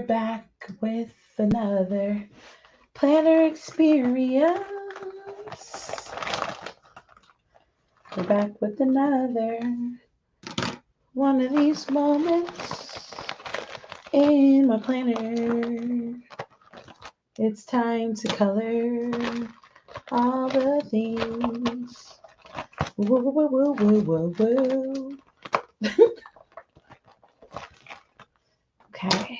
back with another planner experience. We're back with another one of these moments in my planner. It's time to color all the things. Woo, woo, woo, woo, woo, woo. Okay.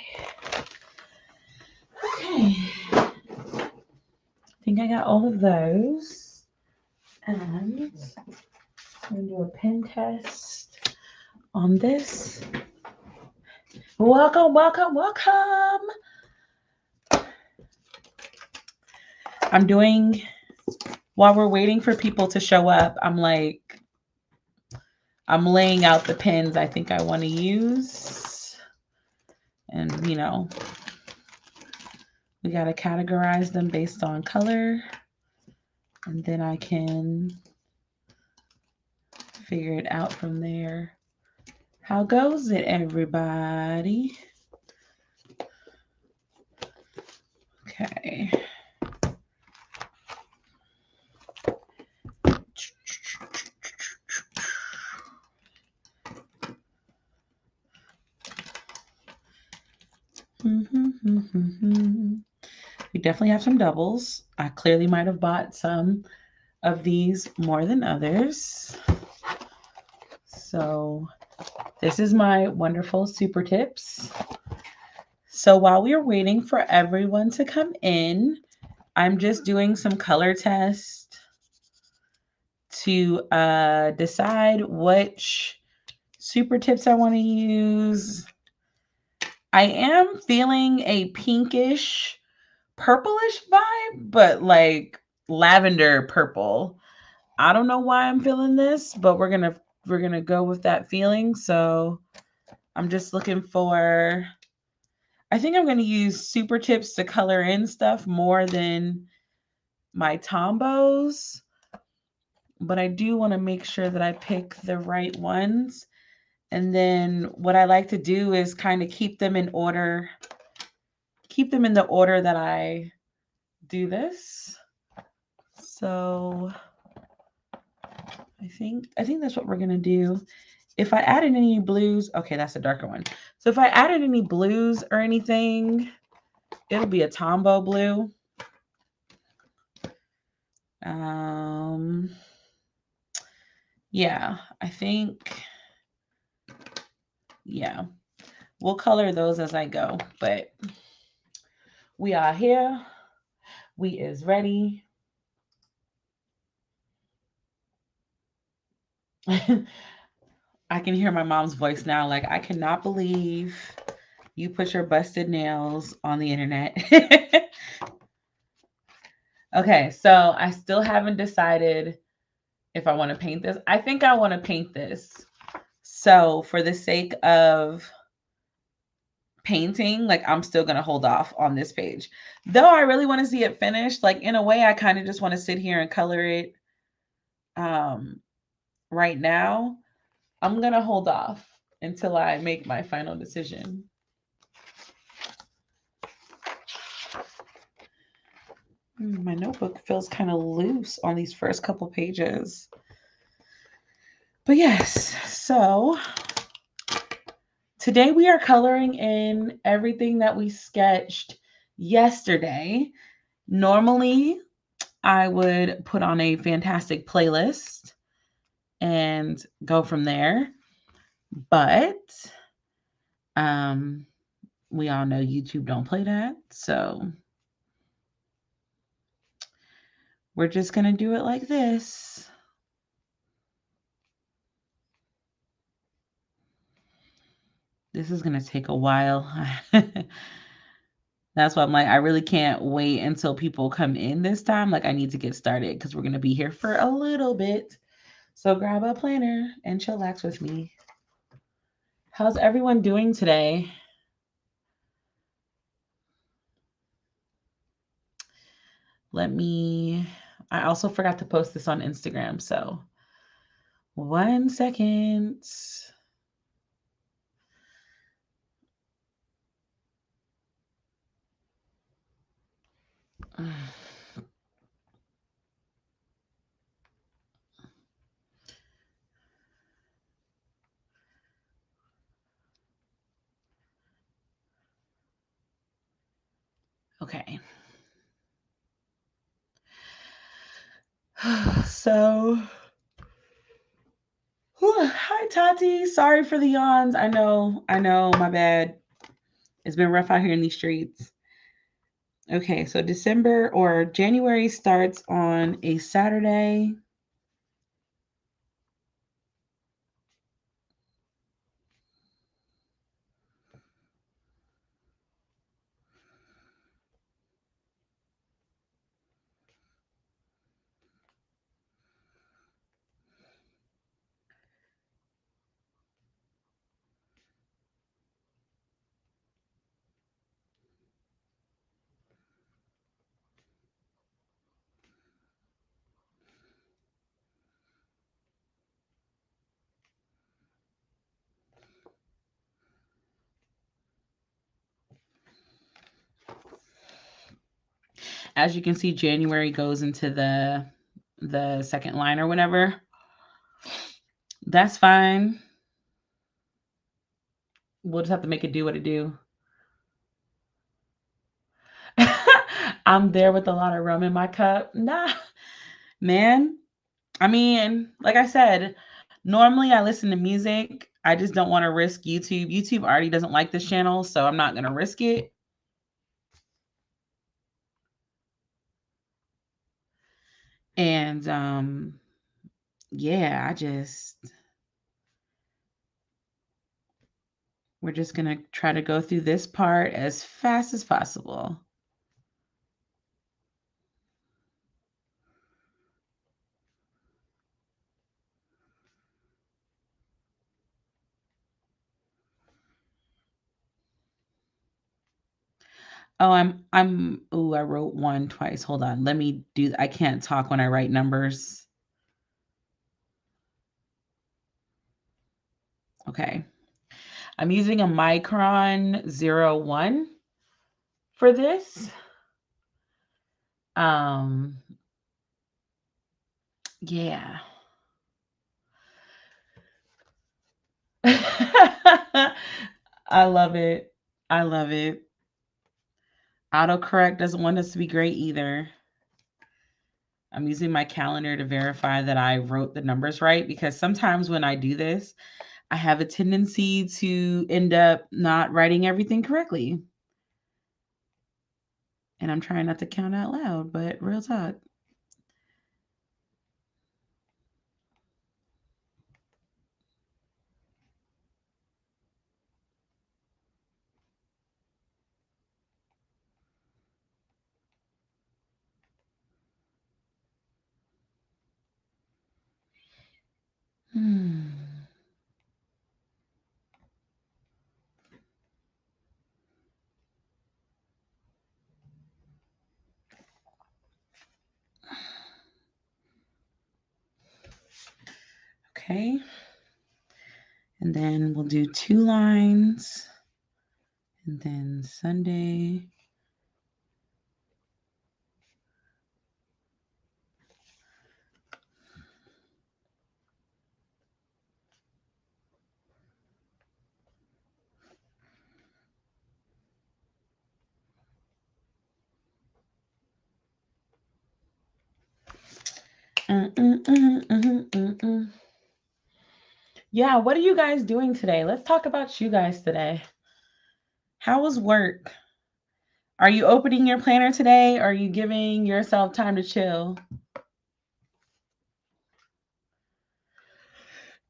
Okay. I think I got all of those. And I'm going to do a pen test on this. Welcome, welcome, welcome. I'm doing, while we're waiting for people to show up, I'm laying out the pens I think I want to use. And, we got to categorize them based on color. And then I can figure it out from there. How goes it, everybody? Okay. We definitely have some doubles. I clearly might have bought some of these more than others. So this is my wonderful super tips. So while we are waiting for everyone to come in, I'm just doing some color tests to decide which super tips I want to use. I am feeling a pinkish, purplish vibe, but like lavender purple. I don't know why I'm feeling this, but we're gonna go with that feeling. So I'm just looking for. I think I'm gonna use super tips to color in stuff more than my Tombos, but I do want to make sure that I pick the right ones. And then what I like to do is kind of keep them in order, keep them in the order that I do this. So I think that's what we're going to do. If I added any blues, okay, that's a darker one. So if I added any blues or anything, it'll be a Tombow blue. Yeah, I think, yeah, we'll color those as I go, but we are here. We is ready. I can hear my mom's voice now. Like, I cannot believe you put your busted nails on the internet. Okay, so I still haven't decided if I want to paint this. I think I want to paint this. So for the sake of painting, like I'm still going to hold off on this page. Though I really want to see it finished. Like in a way, I kind of just want to sit here and color it right now. I'm going to hold off until I make my final decision. My notebook feels kind of loose on these first couple pages. But yes, so today we are coloring in everything that we sketched yesterday. Normally, I would put on a fantastic playlist and go from there. But we all know YouTube don't play that. So we're just going to do it like this. This is going to take a while. That's why I'm like, I really can't wait until people come in this time. Like, I need to get started because we're going to be here for a little bit. So grab a planner and chillax with me. How's everyone doing today? I also forgot to post this on Instagram. So 1 second. Okay. So, hi Tati. Sorry for the yawns. I know, my bad. It's been rough out here in these streets. Okay, so December or January starts on a Saturday. As you can see, January goes into the second line or whatever. That's fine. We'll just have to make it do what it do. I'm there with a lot of rum in my cup. Nah, man. I mean, like I said, normally I listen to music. I just don't want to risk YouTube. YouTube already doesn't like this channel, so I'm not going to risk it. And yeah, we're just going to try to go through this part as fast as possible. Oh, I wrote one twice. Hold on. Let me do I can't talk when I write numbers. Okay. I'm using a Micron 01 for this. Um yeah. I love it. I love it. Autocorrect doesn't want us to be great either. I'm using my calendar to verify that I wrote the numbers right because sometimes when I do this, I have a tendency to end up not writing everything correctly. And I'm trying not to count out loud, but real talk. Hmm. Okay. And then we'll do 2 lines. And then Sunday. Yeah, what are you guys doing today? Let's talk about you guys today. How was work? Are you opening your planner today? Or are you giving yourself time to chill?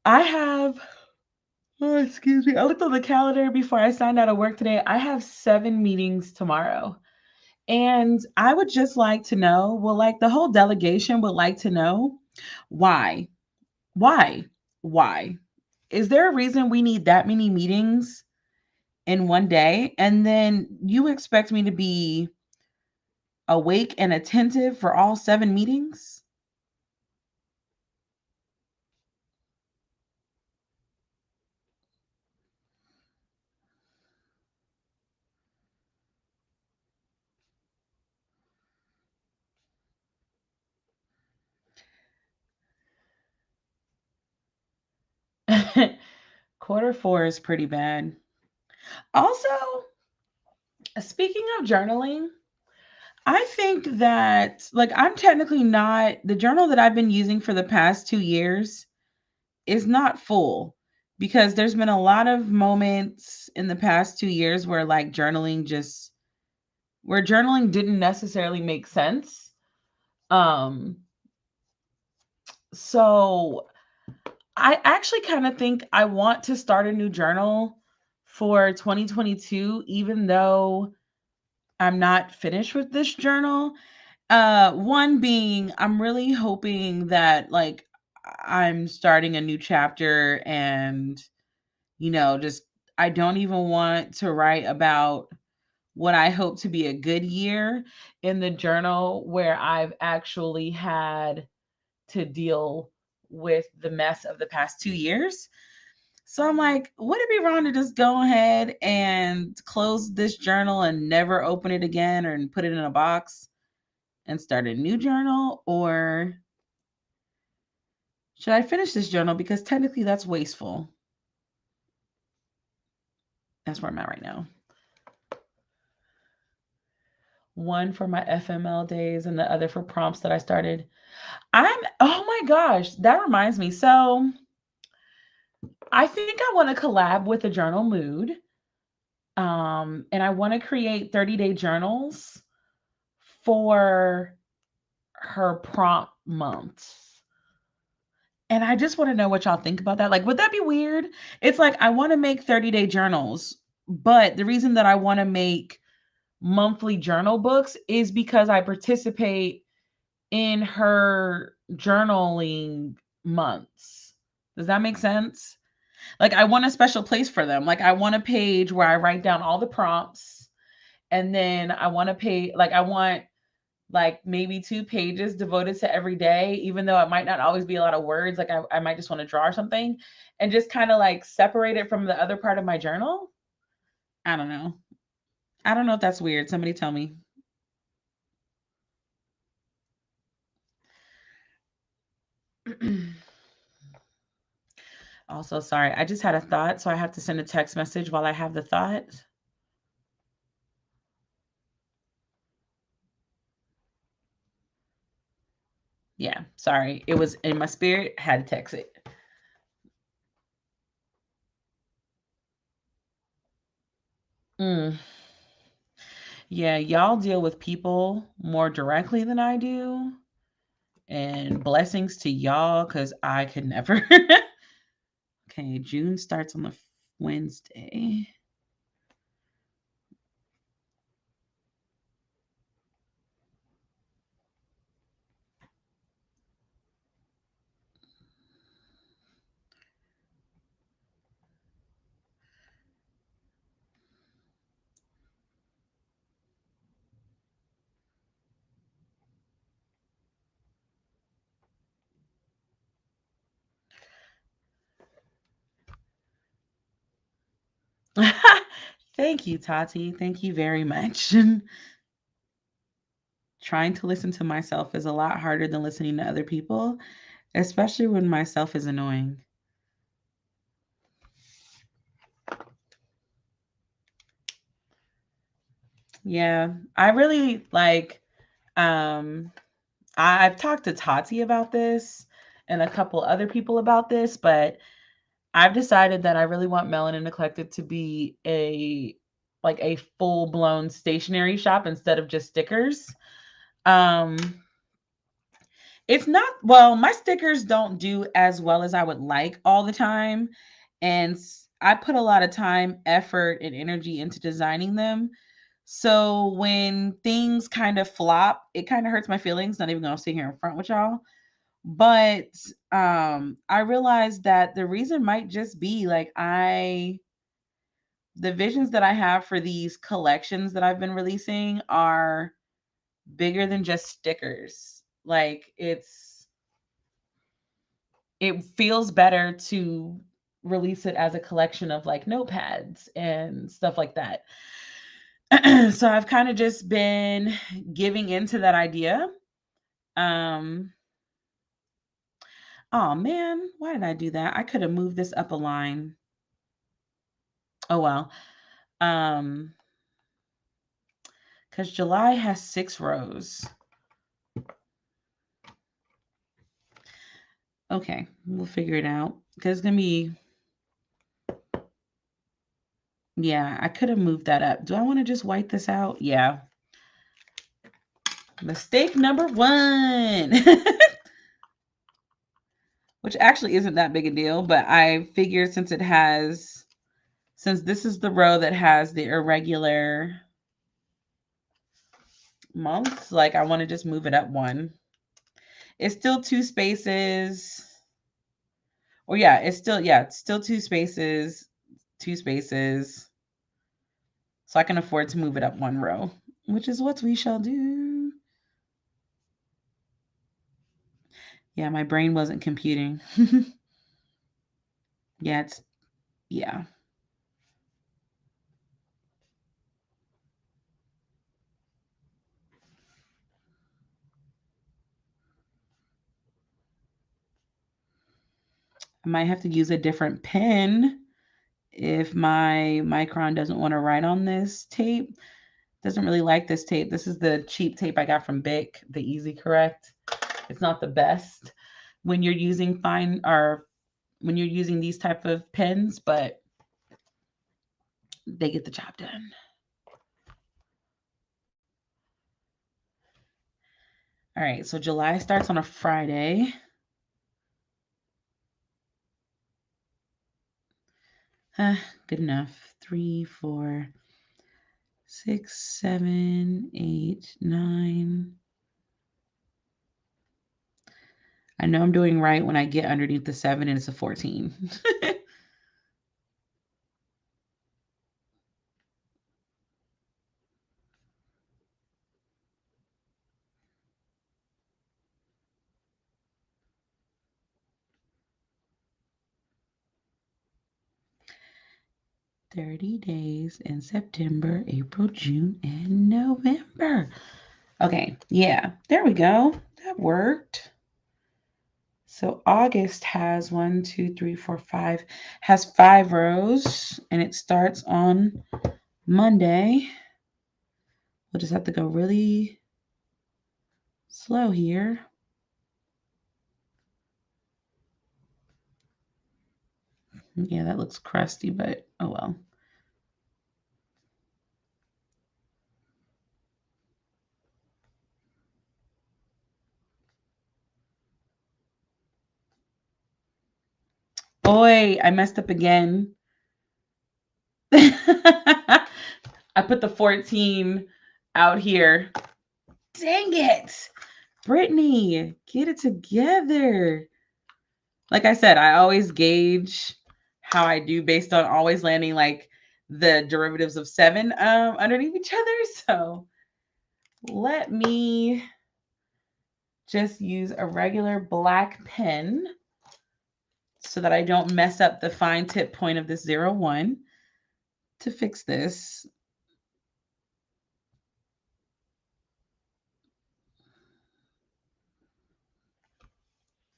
I have, oh, excuse me. I looked on the calendar before I signed out of work today. I have 7 meetings tomorrow. And I would just like to know, well, like the whole delegation would like to know why. Why? Why? Is there a reason we need that many meetings in one day? And then you expect me to be awake and attentive for all 7 meetings? Quarter 4 is pretty bad. Also, speaking of journaling, I think that, like, I'm technically not, the journal that I've been using for the past 2 years is not full, because there's been a lot of moments in the past 2 years where, like, where journaling didn't necessarily make sense. Um, so I actually kind of think I want to start a new journal for 2022, even though I'm not finished with this journal. One being, I'm really hoping that, like, I'm starting a new chapter, and, just, I don't even want to write about what I hope to be a good year in the journal, where I've actually had to deal with the mess of the past 2 years. So I'm like, would it be wrong to just go ahead and close this journal and never open it again, or put it in a box and start a new journal? Or should I finish this journal, because technically that's wasteful? That's where I'm at right now. One for my FML days and the other for prompts that I started. Oh my gosh, that reminds me. So I think I want to collab with the Journal Mood. And I want to create 30-day journals for her prompt months. And I just want to know what y'all think about that. Like, would that be weird? It's like, I want to make 30-day journals, but the reason that I want to make monthly journal books is because I participate in her journaling months. Does that make sense? Like, I want a special place for them. Like, I want a page where I write down all the prompts, and then I want to pay, like, I want, like, maybe 2 pages devoted to every day, even though it might not always be a lot of words. Like, I might just want to draw or something, and just kind of like separate it from the other part of my journal. I don't know. I don't know if that's weird. Somebody tell me. Also, sorry, I just had a thought, so I have to send a text message while I have the thought. Yeah, sorry. It was in my spirit, had to text it. Mm. Yeah, y'all deal with people more directly than I do. And blessings to y'all, because I could never. Okay, June starts on the Wednesday. Thank you, Tati. Thank you very much. Trying to listen to myself is a lot harder than listening to other people, especially when myself is annoying. Yeah, I really like, um I've talked to Tati about this and a couple other people about this, but I've decided that I really want Melanin Eclectic to be a full-blown stationery shop instead of just stickers. Um it's not, well, my stickers don't do as well as I would like all the time, and I put a lot of time, effort, and energy into designing them. So when things kind of flop, it kind of hurts my feelings. Not even gonna sit here in front with y'all. But I realized that the reason might just be, like, the visions that I have for these collections that I've been releasing are bigger than just stickers. Like, it feels better to release it as a collection of, like, notepads and stuff like that. So I've kind of just been giving into that idea. Um Oh man, why did I do that? I could have moved this up a line. Oh well. Because July has 6 rows. Okay, we'll figure it out. Because it's going to be, yeah, I could have moved that up. Do I want to just white this out? Yeah. Mistake number 1. Which actually isn't that big a deal, but I figured since this is the row that has the irregular months, like I want to just move it up 1. It's still 2 spaces. Or yeah, it's still 2 spaces, 2 spaces. So I can afford to move it up 1 row, which is what we shall do. Yeah, my brain wasn't computing. Yeah. I might have to use a different pen if my Micron doesn't want to write on this tape. Doesn't really like this tape. This is the cheap tape I got from Bic, the Easy Correct. It's not the best when you're using when you're using these type of pens, but they get the job done. All right, so July starts on a Friday. Good enough. 3, 4, 6, 7, 8, 9. I know I'm doing right when I get underneath the 7 and it's a 14. 30 days in September, April, June, and November. Okay, yeah, there we go. That worked. So August has 1, 2, 3, 4, 5, has 5 rows, and it starts on Monday. We'll just have to go really slow here. Yeah, that looks crusty, but oh well. Boy, I messed up again. I put the 14 out here. Dang it. Brittany, get it together. Like I said, I always gauge how I do based on always landing like the derivatives of 7 underneath each other. So let me just use a regular black pen so that I don't mess up the fine tip point of this 0, 1 to fix this.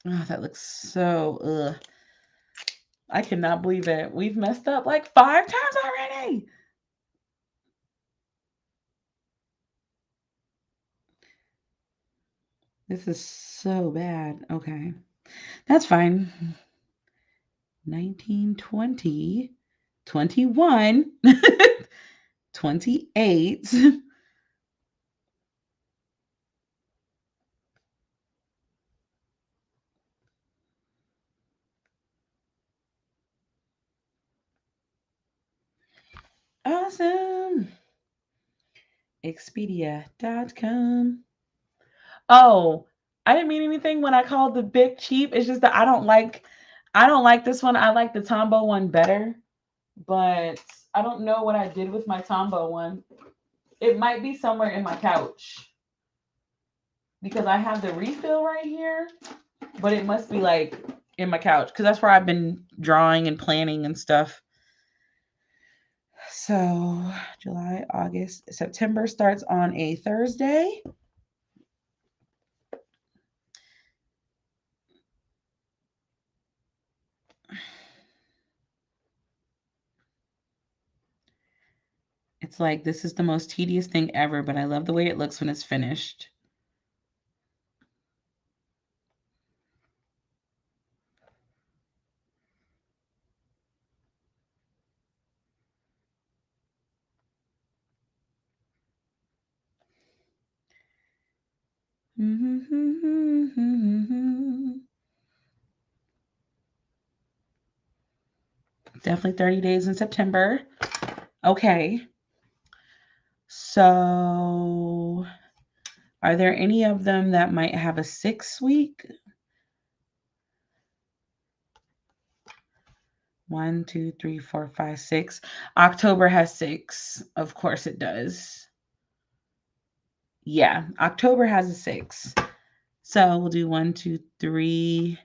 Oh, that looks so, ugh. I cannot believe it. We've messed up like 5 times already. This is so bad. Okay. That's fine. 19, 20, 21, 28. Awesome. Expedia.com. Oh, I didn't mean anything when I called the Bic cheap. It's just that I don't like this one. I like the Tombow one better, but I don't know what I did with my Tombow one. It might be somewhere in my couch because I have the refill right here, but it must be like in my couch because that's where I've been drawing and planning and stuff. So July, August, September starts on a Thursday. It's like, this is the most tedious thing ever, but I love the way it looks when it's finished. Definitely 30 days in September. Okay. So, are there any of them that might have a 6-week? 1, 2, 3, 4, 5, 6. October has 6. Of course it does. Yeah, October has a 6. So we'll do 1, 2, 3,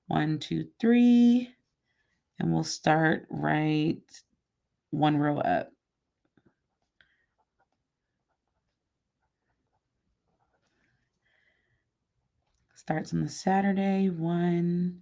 1, 2, 3, and we'll start right one row up. Starts on the Saturday, 1.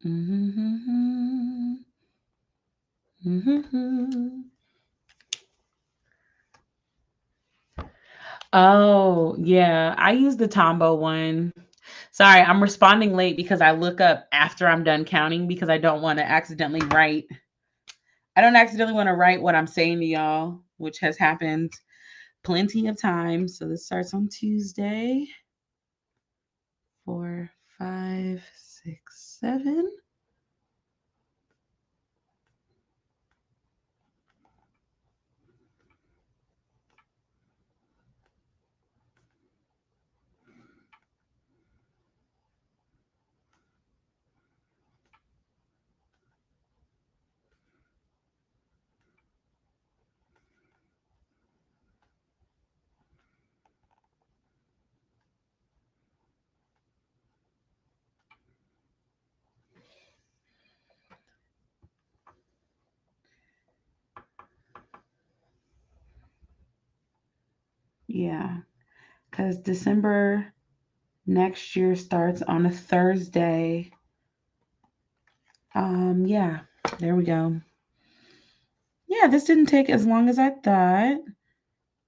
Mm-hmm. Mm-hmm. Oh, yeah. I use the Tombow one. Sorry, I'm responding late because I look up after I'm done counting because I don't want to accidentally write. I don't accidentally want to write what I'm saying to y'all, which has happened plenty of times. So this starts on Tuesday. 4, 5, 6, 7. Yeah, because December next year starts on a Thursday. Yeah, there we go. Yeah, this didn't take as long as I thought.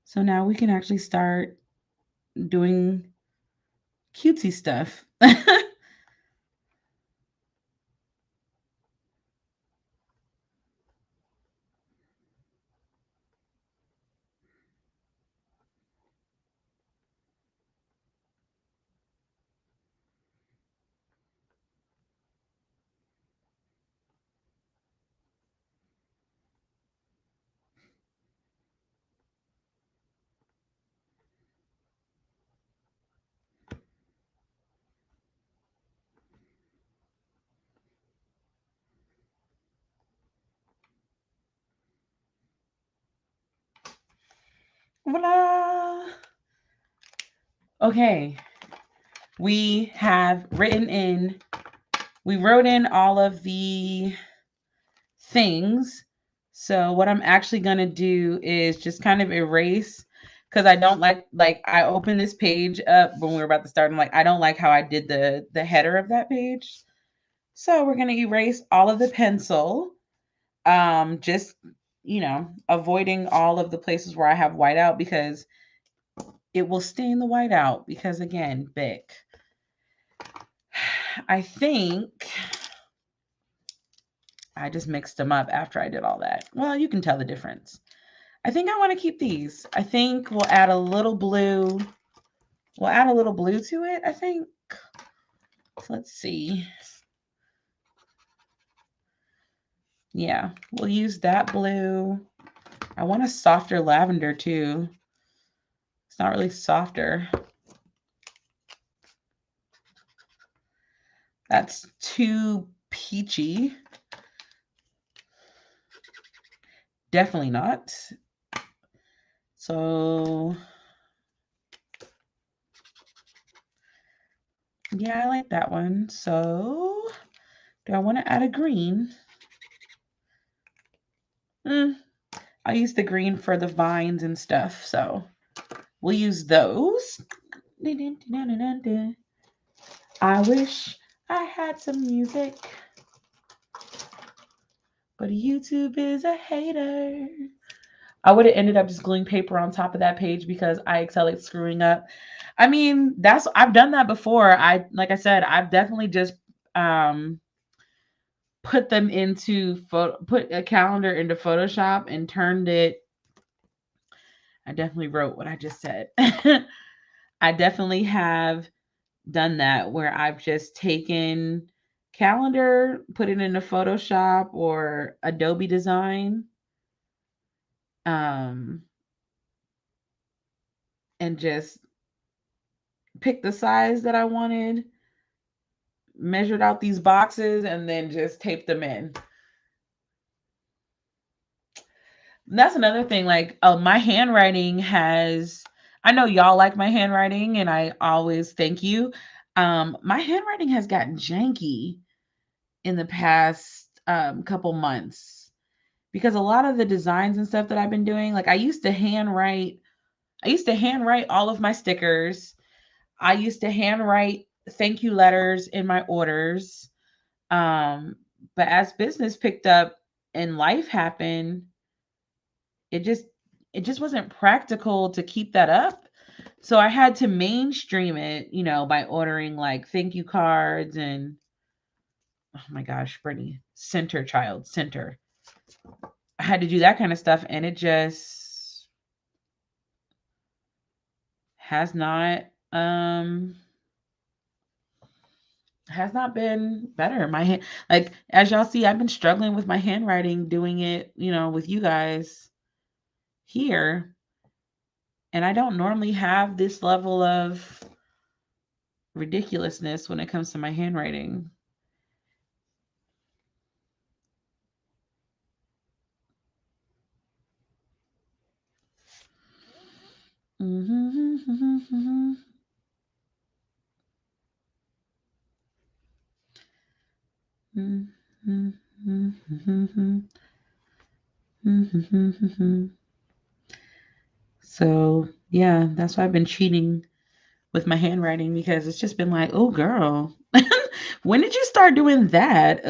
So now we can actually start doing cutesy stuff. Voila! Okay, we wrote in all of the things. So what I'm actually going to do is just kind of erase because I don't like I opened this page up when we were about to start. I'm like, I don't like how I did the header of that page. So we're going to erase all of the pencil. Just avoiding all of the places where I have whiteout because it will stain the whiteout because again, Bic. I think I just mixed them up after I did all that. Well, you can tell the difference. I think I want to keep these. I think we'll add a little blue. We'll add a little blue to it, I think. So let's see. Yeah, we'll use that blue. I want a softer lavender too. It's not really softer. That's too peachy. Definitely not. So yeah, I like that one. So do I want to add a green? I use the green for the vines and stuff, so we'll use those. I wish I had some music, but YouTube is a hater. I would have ended up just gluing paper on top of that page because I excel at screwing up. I mean, I've done that before. Like I said, I've definitely just put them into put a calendar into Photoshop and turned it. I definitely wrote what I just said. I definitely have done that where I've just taken calendar, put it into Photoshop or Adobe Design, and just picked the size that I wanted, measured out these boxes, and then just taped them in. And that's another thing. Like, my handwriting I know y'all like my handwriting, and I always thank you. My handwriting has gotten janky in the past couple months because a lot of the designs and stuff that I've been doing, like I used to handwrite all of my stickers. I used to handwrite thank you letters in my orders. But as business picked up and life happened, it just wasn't practical to keep that up. So I had to mainstream it, by ordering like thank you cards and oh my gosh, Brittany, center. I had to do that kind of stuff, and it just has not been better. My hand, like as y'all see, I've been struggling with my handwriting doing it, with you guys here. And I don't normally have this level of ridiculousness when it comes to my handwriting. So yeah, that's why I've been cheating with my handwriting because it's just been like, oh girl, when did you start doing that?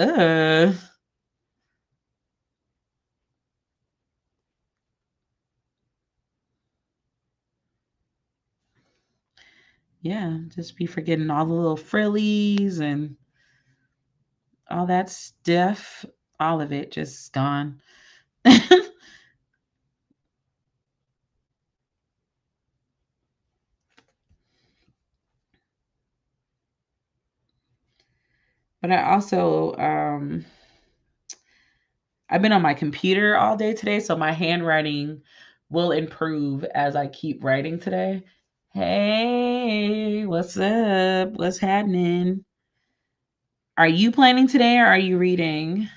Yeah, just be forgetting all the little frillies and all that stuff. All of it just gone. But I also I've been on my computer all day today, so my handwriting will improve as I keep writing today. Hey, what's up? What's happening? Are you planning today or are you reading?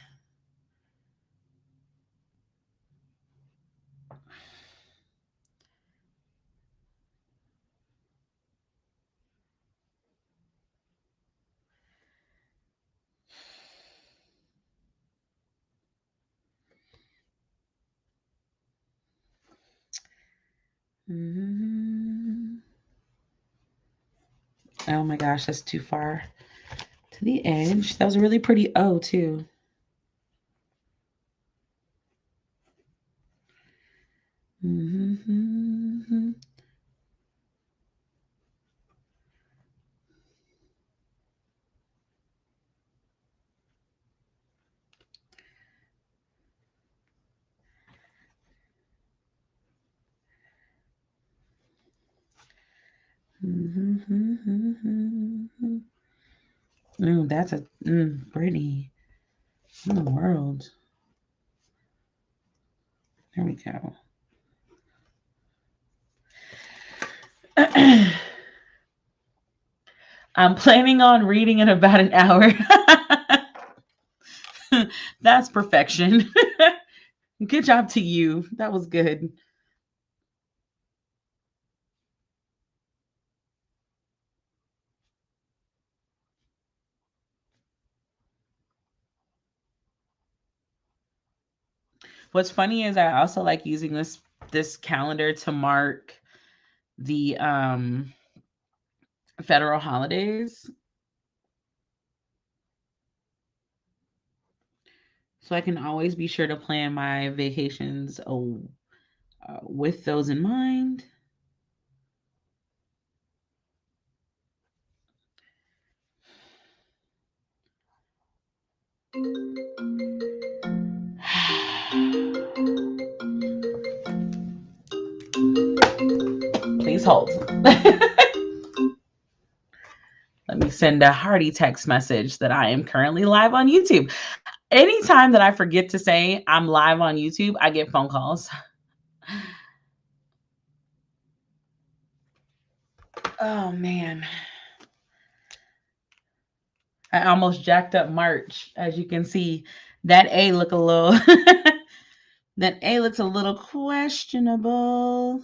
Mm-hmm. Oh my gosh, that's too far to the edge. That was a really pretty O too. Mm-hmm. Mm-hmm. That's a Brittany. In the world. There we go. I'm planning on reading in about an hour. That's perfection. Good job to you. That was good. What's funny is I also like using this calendar to mark the federal holidays, so I can always be sure to plan my vacations with those in mind. Please hold. Let me send a hearty text message that I am currently live on YouTube. Anytime that I forget to say I'm live on YouTube, I get phone calls. Oh man. I almost jacked up March. As you can see, that A look a little that A looks a little questionable.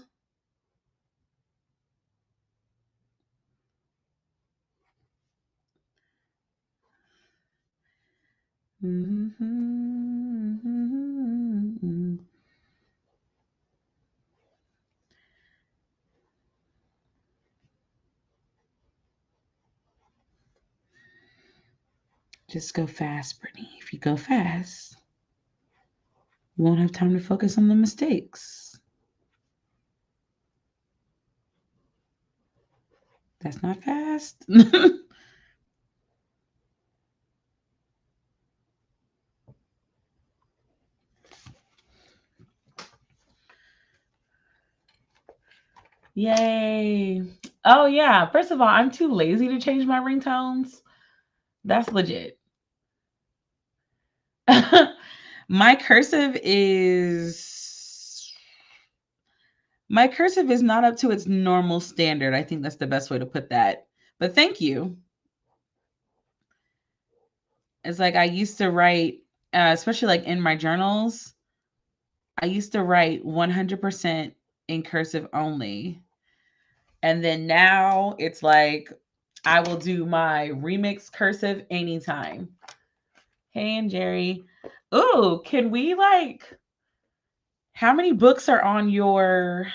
Mm-hmm. Just go fast, Brittany. If you go fast, you won't have time to focus on the mistakes. That's not fast. Yay. Oh, yeah. First of all, I'm too lazy to change my ringtones. That's legit. My cursive is not up to its normal standard. I think that's the best way to put that. But thank you. It's like I used to write, especially like in my journals, I used to write 100% in cursive only. And then now it's like I will do my remix cursive anytime. Hey, and Jerry. Ooh, can we like, how many books are on your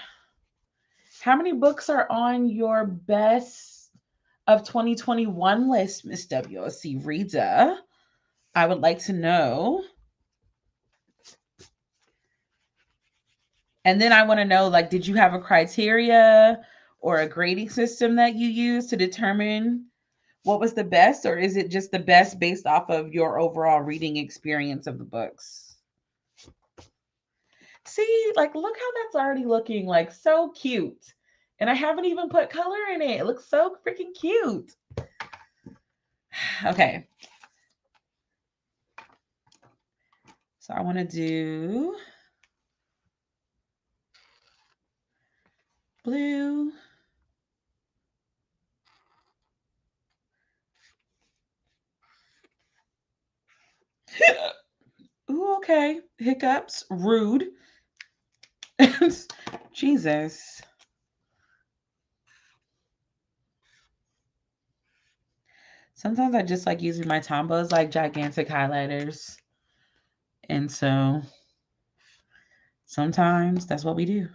best of 2021 list, Miss WSC Rita? I would like to know. And then I want to know, like, did you have a criteria or a grading system that you use to determine what was the best, or is it just the best based off of your overall reading experience of the books? See, like, look how that's already looking like so cute. And I haven't even put color in it. It looks so freaking cute. Okay. So I want to do blue. Ooh, okay. Hiccups. Rude. Jesus. Sometimes I just like using my Tombos like gigantic highlighters. And so sometimes that's what we do.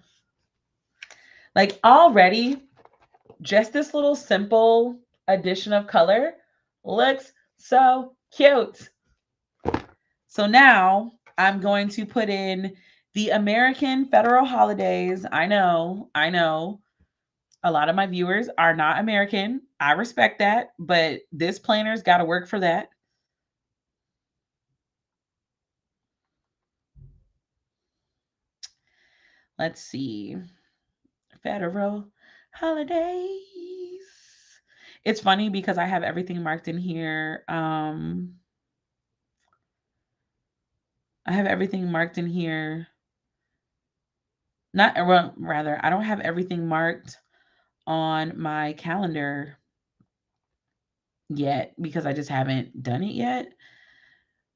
Like already, just this little simple addition of color looks so cute. So now I'm going to put in the American federal holidays. I know. A lot of my viewers are not American. I respect that, but this planner's got to work for that. Let's see. Federal holidays. It's funny because I have everything marked in here. I have everything marked in here. Not rather, I don't have everything marked on my calendar yet because I just haven't done it yet.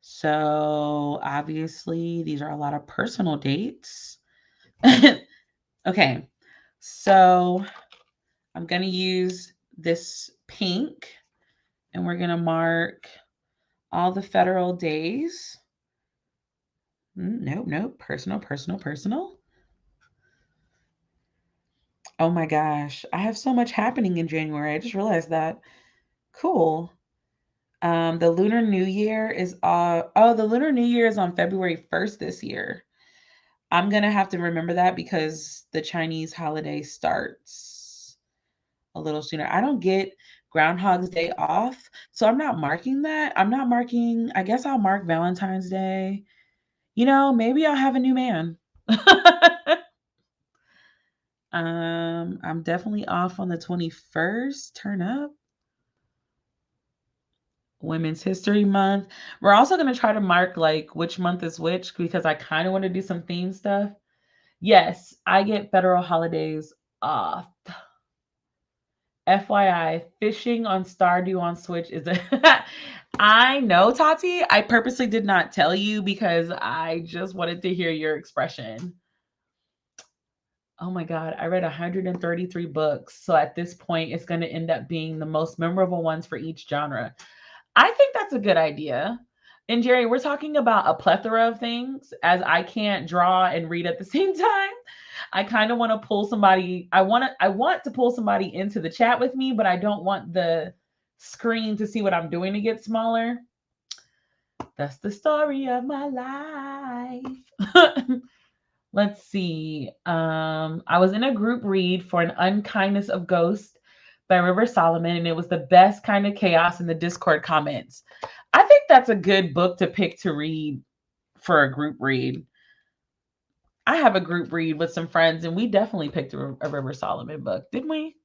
So obviously, these are a lot of personal dates. Okay, so I'm going to use this pink and we're going to mark all the federal days. Nope. Personal, personal, personal. Oh my gosh. I have so much happening in January. I just realized that. Cool. The Lunar New Year is the Lunar New Year is on February 1st this year. I'm gonna have to remember that because the Chinese holiday starts a little sooner. I don't get Groundhog's Day off, so I'm not marking that. I guess I'll mark Valentine's Day. Maybe I'll have a new man. I'm definitely off on the 21st. Turn up. Women's History Month. We're also going to try to mark like which month is which because I kind of want to do some theme stuff. Yes, I get federal holidays off. FYI, fishing on Stardew on Switch is a. I know, Tati. I purposely did not tell you because I just wanted to hear your expression. Oh my God, I read 133 books. So at this point, it's going to end up being the most memorable ones for each genre. I think that's a good idea. And Jerry, we're talking about a plethora of things as I can't draw and read at the same time. I kind of want to pull somebody. I want to pull somebody into the chat with me, but I don't want the screen to see what I'm doing to get smaller. That's the story of my life. Let's see. I was in a group read for An Unkindness of Ghosts by River Solomon, and it was the best kind of chaos in the Discord comments. I think that's a good book to pick to read for a group read. I have a group read with some friends, and we definitely picked a River Solomon book, didn't we?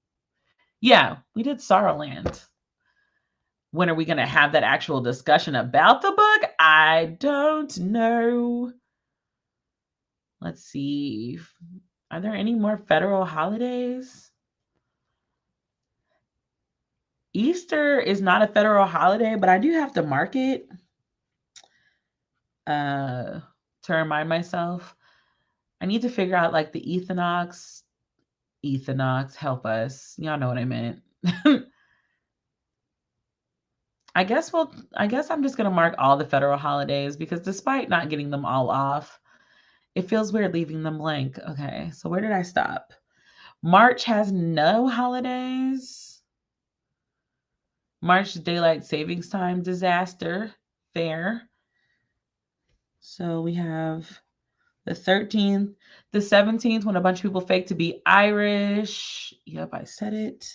Yeah, we did Sorrowland. When are we going to have that actual discussion about the book? I don't know. Let's see. Are there any more federal holidays? Easter is not a federal holiday, but I do have to mark it to remind myself. I need to figure out like the Equinox. Equinox, help us. Y'all know what I meant. I guess I'm just gonna mark all the federal holidays because despite not getting them all off, it feels weird leaving them blank. Okay, so where did I stop? March has no holidays. March daylight savings time disaster. Fair. So we have the 13th, the 17th, when a bunch of people fake to be Irish. Yep, I said it.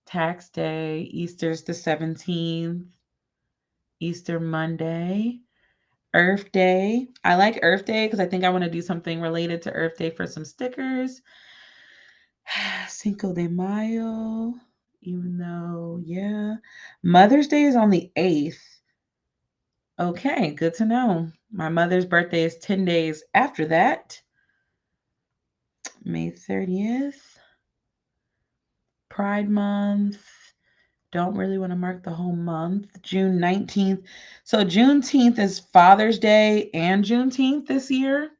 Tax day, Easter's the 17th. Easter Monday, Earth Day. I like Earth Day because I think I want to do something related to Earth Day for some stickers. Cinco de Mayo, even though, yeah. Mother's Day is on the 8th. Okay, good to know. My mother's birthday is 10 days after that. May 30th. Pride Month. Don't really want to mark the whole month. June 19th. So Juneteenth is Father's Day and Juneteenth this year.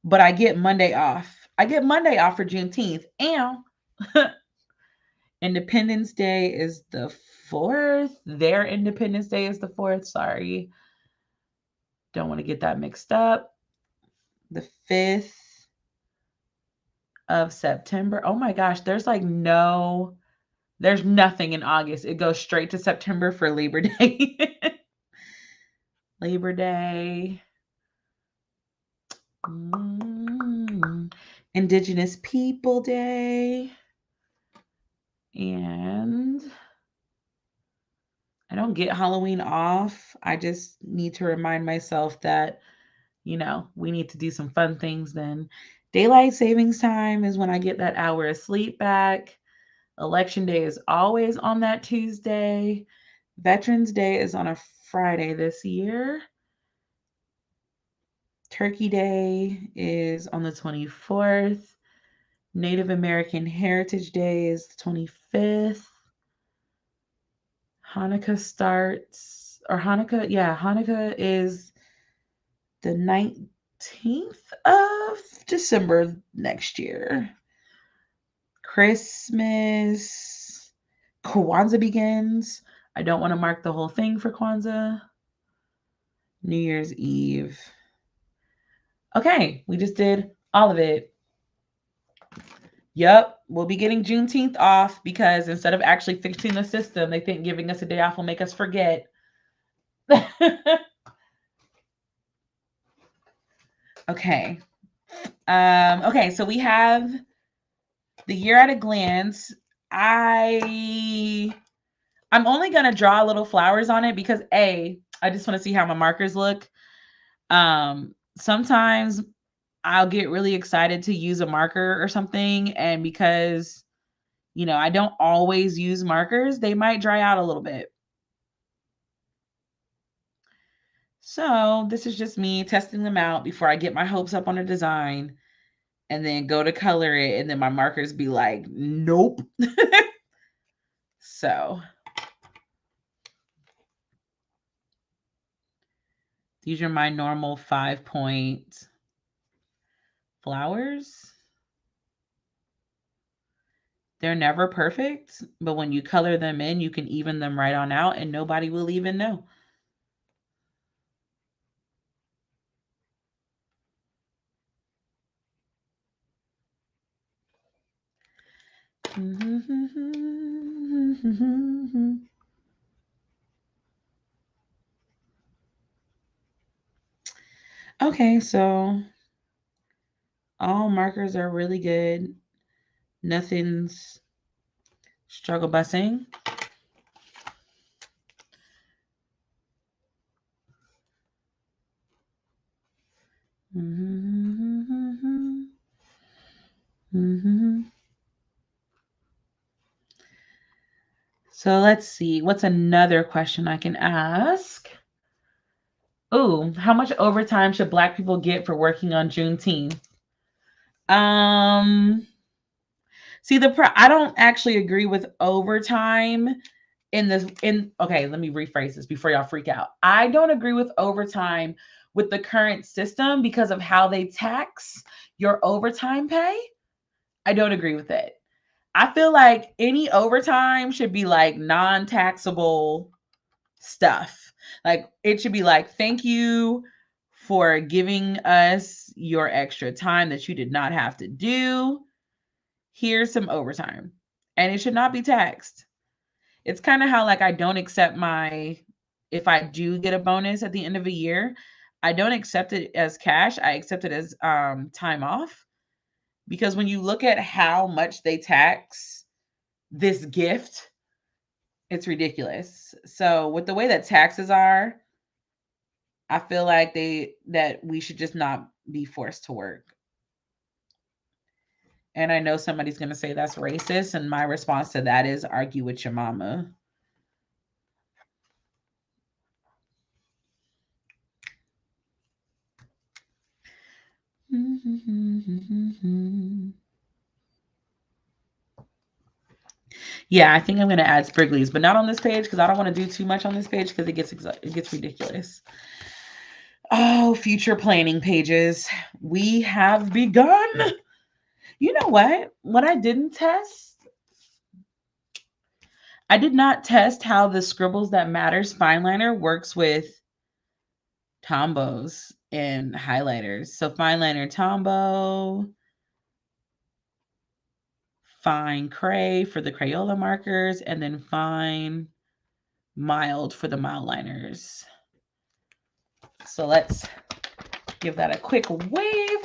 But I get Monday off. I get Monday off for Juneteenth. And Independence Day is the 4th. Their Independence Day is the 4th. Sorry. Don't want to get that mixed up. The 5th of September. Oh my gosh, there's nothing in August. It goes straight to September for Labor Day. Labor Day. Indigenous People Day. And I don't get Halloween off. I just need to remind myself that, we need to do some fun things then. Daylight savings time is when I get that hour of sleep back. Election day is always on that Tuesday. Veterans Day is on a Friday this year. Turkey Day is on the 24th. Native American Heritage Day is the 25th. Hanukkah starts, or Hanukkah, yeah, Hanukkah is the 19th of December next year. Christmas, Kwanzaa begins. I don't want to mark the whole thing for Kwanzaa. New Year's Eve. Okay, we just did all of it. Yep, we'll be getting Juneteenth off because instead of actually fixing the system, they think giving us a day off will make us forget. Okay. Okay, so we have the year at a glance. I'm only gonna draw little flowers on it because I just want to see how my markers look. Sometimes I'll get really excited to use a marker or something, and because I don't always use markers, they might dry out a little bit. So this is just me testing them out before I get my hopes up on a design and then go to color it, and then my markers be like, nope. So these are my normal 5-point flowers. They're never perfect, but when you color them in, you can even them right on out and nobody will even know. Okay, so all markers are really good. Nothing's struggle busing. So let's see. What's another question I can ask? Oh, how much overtime should Black people get for working on Juneteenth? See, I don't actually agree with overtime okay, let me rephrase this before y'all freak out. I don't agree with overtime with the current system because of how they tax your overtime pay. I don't agree with it. I feel like any overtime should be like non-taxable stuff. Like it should be like, thank you for giving us your extra time that you did not have to do. Here's some overtime. And it should not be taxed. It's kind of how like I don't accept if I do get a bonus at the end of a year, I don't accept it as cash. I accept it as time off. Because when you look at how much they tax this gift, it's ridiculous. So with the way that taxes are, I feel like that we should just not be forced to work. And I know somebody's going to say that's racist. And my response to that is argue with your mama. Yeah, I think I'm going to add spriggles, but not on this page because I don't want to do too much on this page because it gets ridiculous. Oh, future planning pages. We have begun. You know what? What I didn't test, I did not test how the Scribbles That Matters fine liner works with Tombos and highlighters. So fine liner Tombow, fine Cray for the Crayola markers, and then fine mild for the mild liners. So let's give that a quick wave.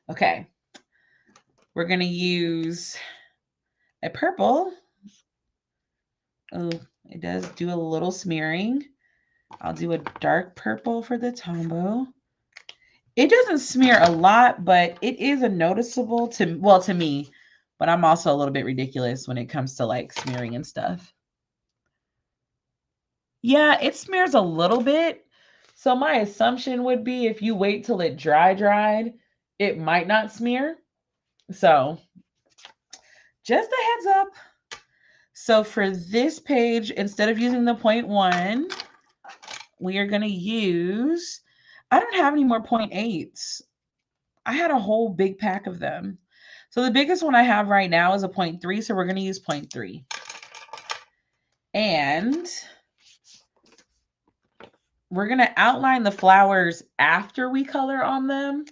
Okay. We're going to use a purple. Oh, it does do a little smearing. I'll do a dark purple for the Tombow. It doesn't smear a lot, but it is a noticeable to me, but I'm also a little bit ridiculous when it comes to like smearing and stuff. Yeah, it smears a little bit. So my assumption would be if you wait till it dried, it might not smear. So just a heads up. So for this page, instead of using the 0.1, we are going to use, I don't have any more 0.8s. I had a whole big pack of them. So the biggest one I have right now is a 0.3. So we're going to use 0.3. And we're going to outline the flowers after we color on them.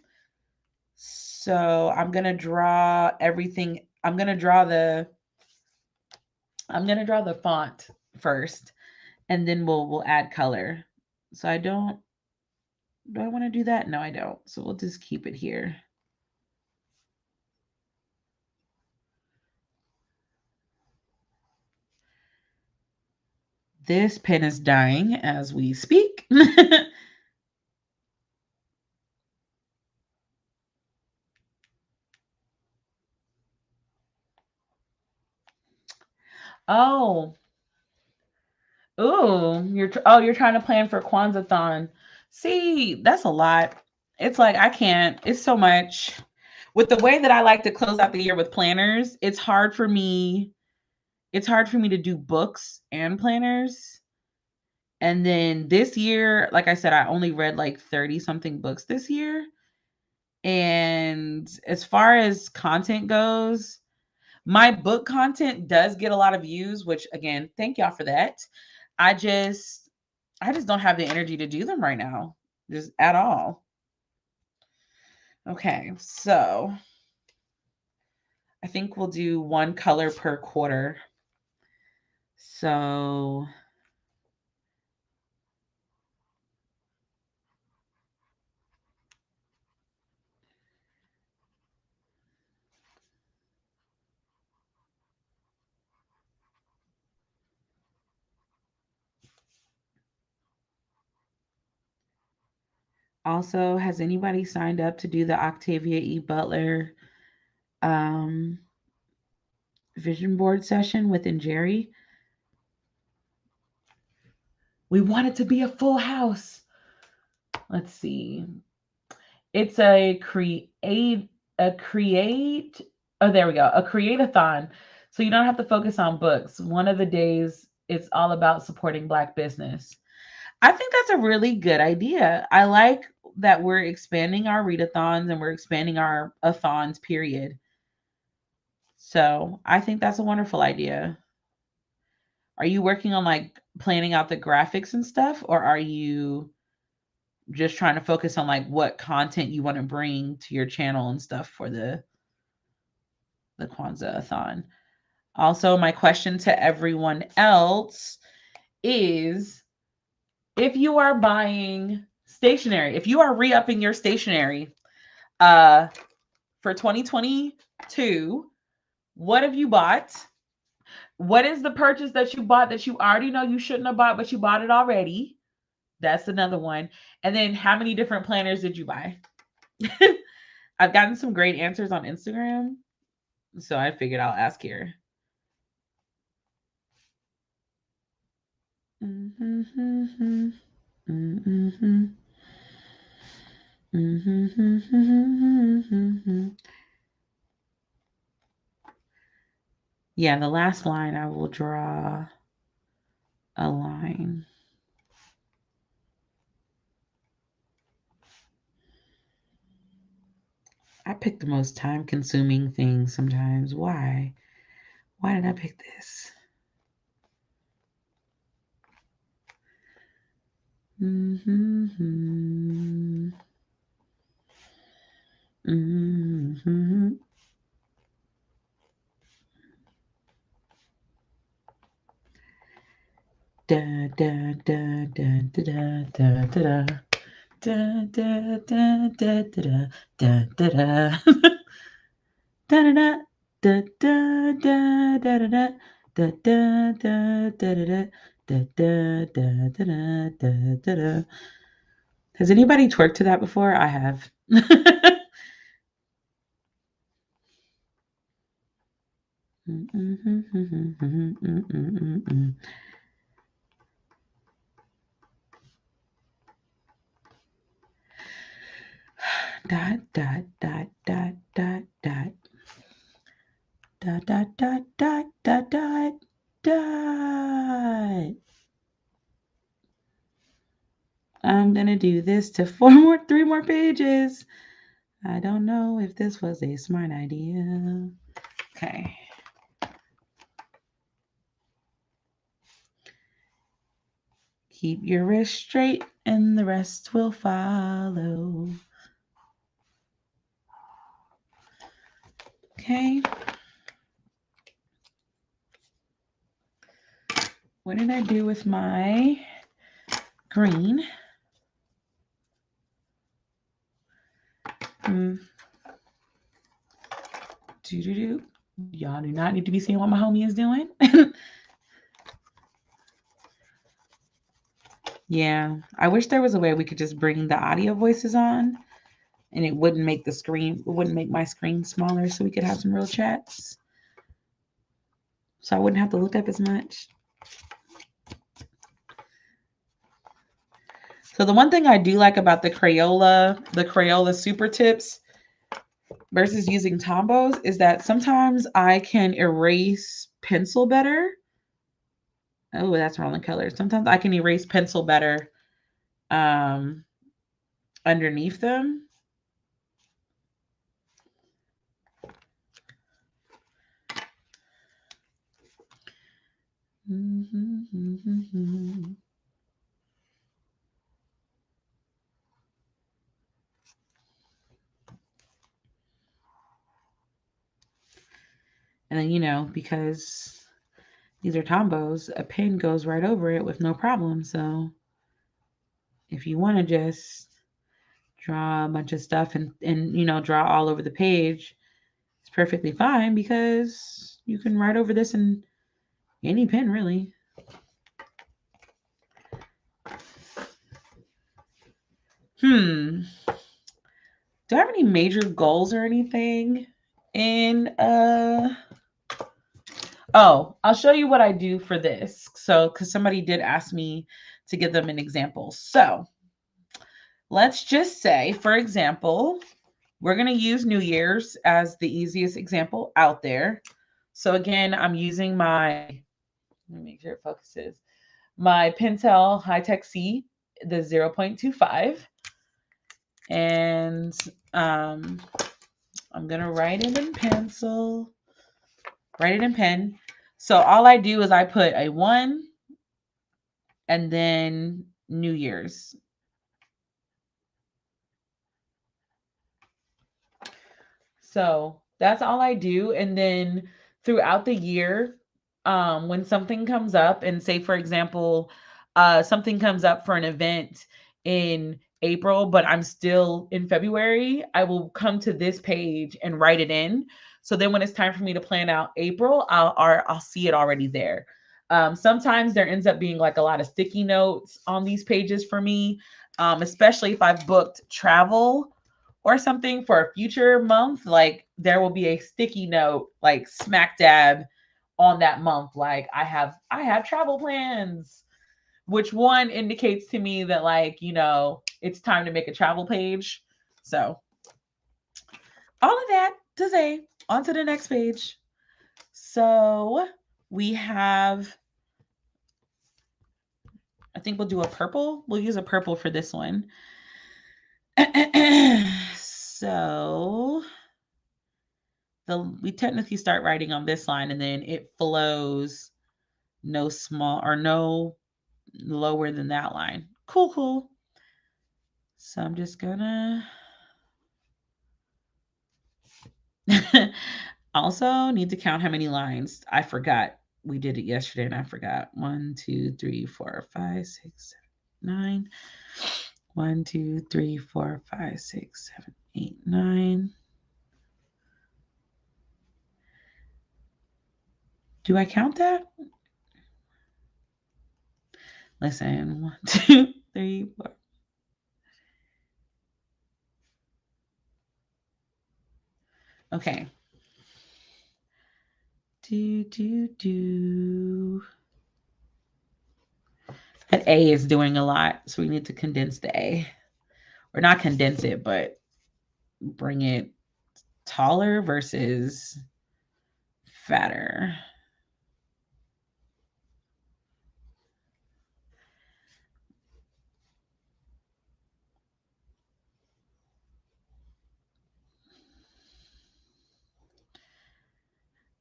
So I'm going to draw everything. I'm going to draw the font first, and then we'll add color. So do I want to do that? No, I don't. So we'll just keep it here. This pen is dying as we speak. Oh, you're trying to plan for Kwanzaa-thon. See, that's a lot. It's like I can't. It's so much. With the way that I like to close out the year with planners, it's hard for me. It's hard for me to do books and planners. And then this year, like I said, I only read like 30 something books this year. And as far as content goes, my book content does get a lot of views, which again, thank y'all for that. I just don't have the energy to do them right now, just at all. Okay, so I think we'll do one color per quarter. So also, has anybody signed up to do the Octavia E. Butler vision board session within Jerry? We want it to be a full house. Let's see. It's a create. Oh, there we go. A create-a-thon. So you don't have to focus on books. One of the days, it's all about supporting Black business. I think that's a really good idea. I like that we're expanding our readathons and we're expanding our athons, period. So I think that's a wonderful idea. Are you working on like planning out the graphics and stuff, or are you just trying to focus on like what content you want to bring to your channel and stuff for the Kwanzaa-a-thon? Also, my question to everyone else is, if you are buying stationery, if you are re-upping your stationery for 2022, what have you bought? What is the purchase that you bought that you already know you shouldn't have bought, but you bought it already? That's another one. And then how many different planners did you buy? I've gotten some great answers on Instagram, so I figured I'll ask here. Yeah, the last line I will draw a line. I pick the most time-consuming things sometimes. Why? Why did I pick this? Da da da da da da da da. Da da da da da da da da. Da da da da da da da da da da da da da da da da. Has anybody twerked to that before? I have. Dot, dot, dot, dot, dot, dot. Dot, dot, dot, dot, dot, dot, dot. I'm going to do this to 3 more pages. I don't know if this was a smart idea. Okay. Keep your wrist straight and the rest will follow. Okay. What did I do with my green? Y'all do not need to be seeing what my homie is doing. Yeah, I wish there was a way we could just bring the audio voices on and it wouldn't make my screen smaller so we could have some real chats. So I wouldn't have to look up as much. So the one thing I do like about the Crayola Super Tips versus using Tombos is that sometimes I can erase pencil better. Oh, that's wrong color. Sometimes I can erase pencil better underneath them. And then, because these are Tombos, a pen goes right over it with no problem. So if you want to just draw a bunch of stuff and draw all over the page, it's perfectly fine because you can write over this in any pen, really. Do I have any major goals or anything Oh, I'll show you what I do for this. So, because somebody did ask me to give them an example. So, let's just say, for example, we're going to use New Year's as the easiest example out there. So, again, I'm using let me make sure it focuses, my Pentel High-Tech C, the 0.25. And I'm going to write it in pencil, write it in pen. So all I do is I put a 1 and then New Year's. So that's all I do. And then throughout the year, when something comes up, and say, for example, something comes up for an event in April, but I'm still in February, I will come to this page and write it in. So then when it's time for me to plan out April, I'll see it already there. Sometimes there ends up being like a lot of sticky notes on these pages for me, especially if I've booked travel or something for a future month. Like there will be a sticky note like smack dab on that month. Like I have travel plans, which one indicates to me that it's time to make a travel page. So all of that to say, on to the next page. So we have, I think we'll do a purple. We'll use a purple for this one. So we technically start writing on this line and then it flows no lower than that line. Cool. So I'm just gonna also need to count how many lines. I forgot. We did it yesterday and I forgot. 1, 2, 3, 4, 5, 6, 7, 9. 1, 2, 3, 4, 5, 6, 7, 8, 9. Do I count that? Listen, 1, 2, 3, 4. Okay. That A is doing a lot, so we need to condense the A. Or not condense it, but bring it taller versus fatter.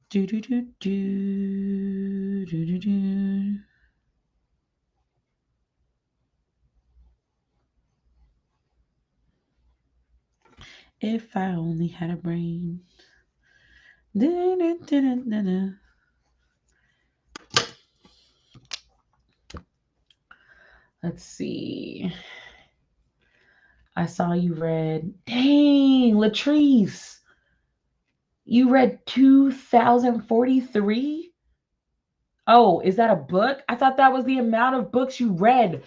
Do do do do do do do. If I only had a brain. Da, da, da, da, da. Let's see. I saw you read. Dang, Latrice. You read 2043? Oh, is that a book? I thought that was the amount of books you read.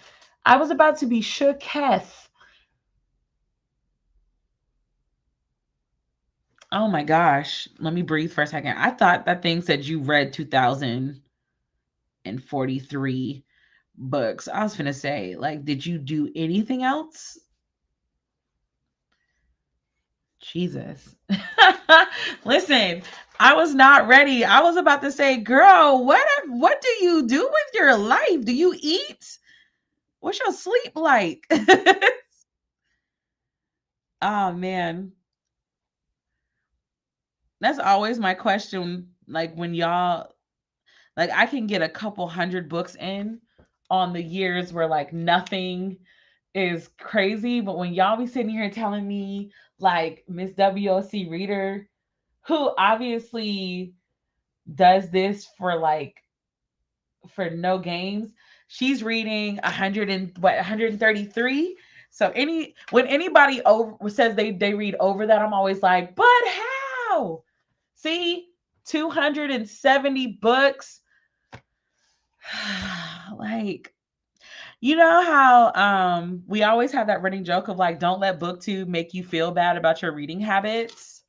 I was about to be shook, Heth. Oh my gosh. Let me breathe for a second. I thought that thing said you read 2043 books. I was gonna say, like, did you do anything else? Jesus. Listen, I was not ready. I was about to say, girl, what do you do with your life? Do you eat? What's your sleep like? Oh man. That's always my question. Like when y'all like I can get a couple hundred books in on the years where like nothing is crazy, but when y'all be sitting here telling me like Miss WOC Reader, who obviously does this for like for no games, she's reading 133. So when anybody over says they read over that, I'm always like, but how? See, 270 books. Like, you know how we always have that running joke of like, don't let booktube make you feel bad about your reading habits.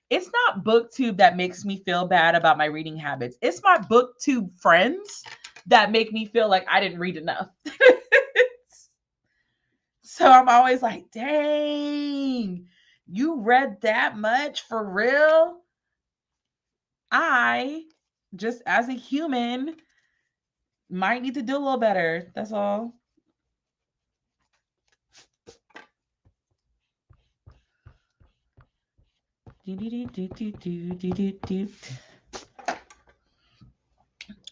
It's not booktube that makes me feel bad about my reading habits. It's my booktube friends that make me feel like I didn't read enough. So I'm always like, dang, you read that much for real? I, just as a human, might need to do a little better. That's all.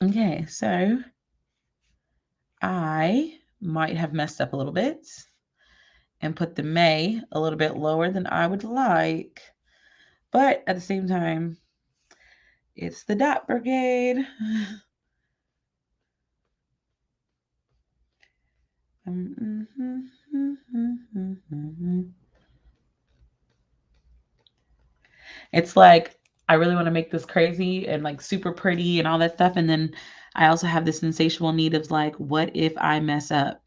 Okay, so I might have messed up a little bit and put the May a little bit lower than I would like. But at the same time, it's the Dot Brigade. It's like I really want to make this crazy and like super pretty and all that stuff. And then I also have this insatiable need of like, what if I mess up?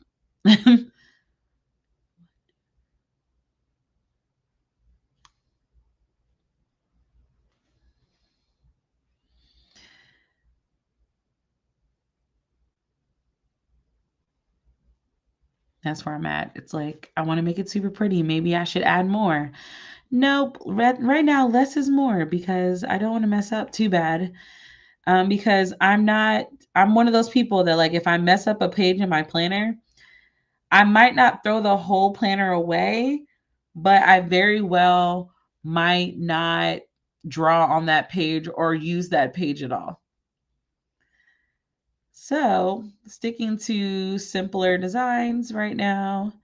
That's where I'm at. It's like, I want to make it super pretty. Maybe I should add more. Nope. Right now, less is more because I don't want to mess up too bad. Because I'm one of those people that like, if I mess up a page in my planner, I might not throw the whole planner away, but I very well might not draw on that page or use that page at all. So, sticking to simpler designs right now,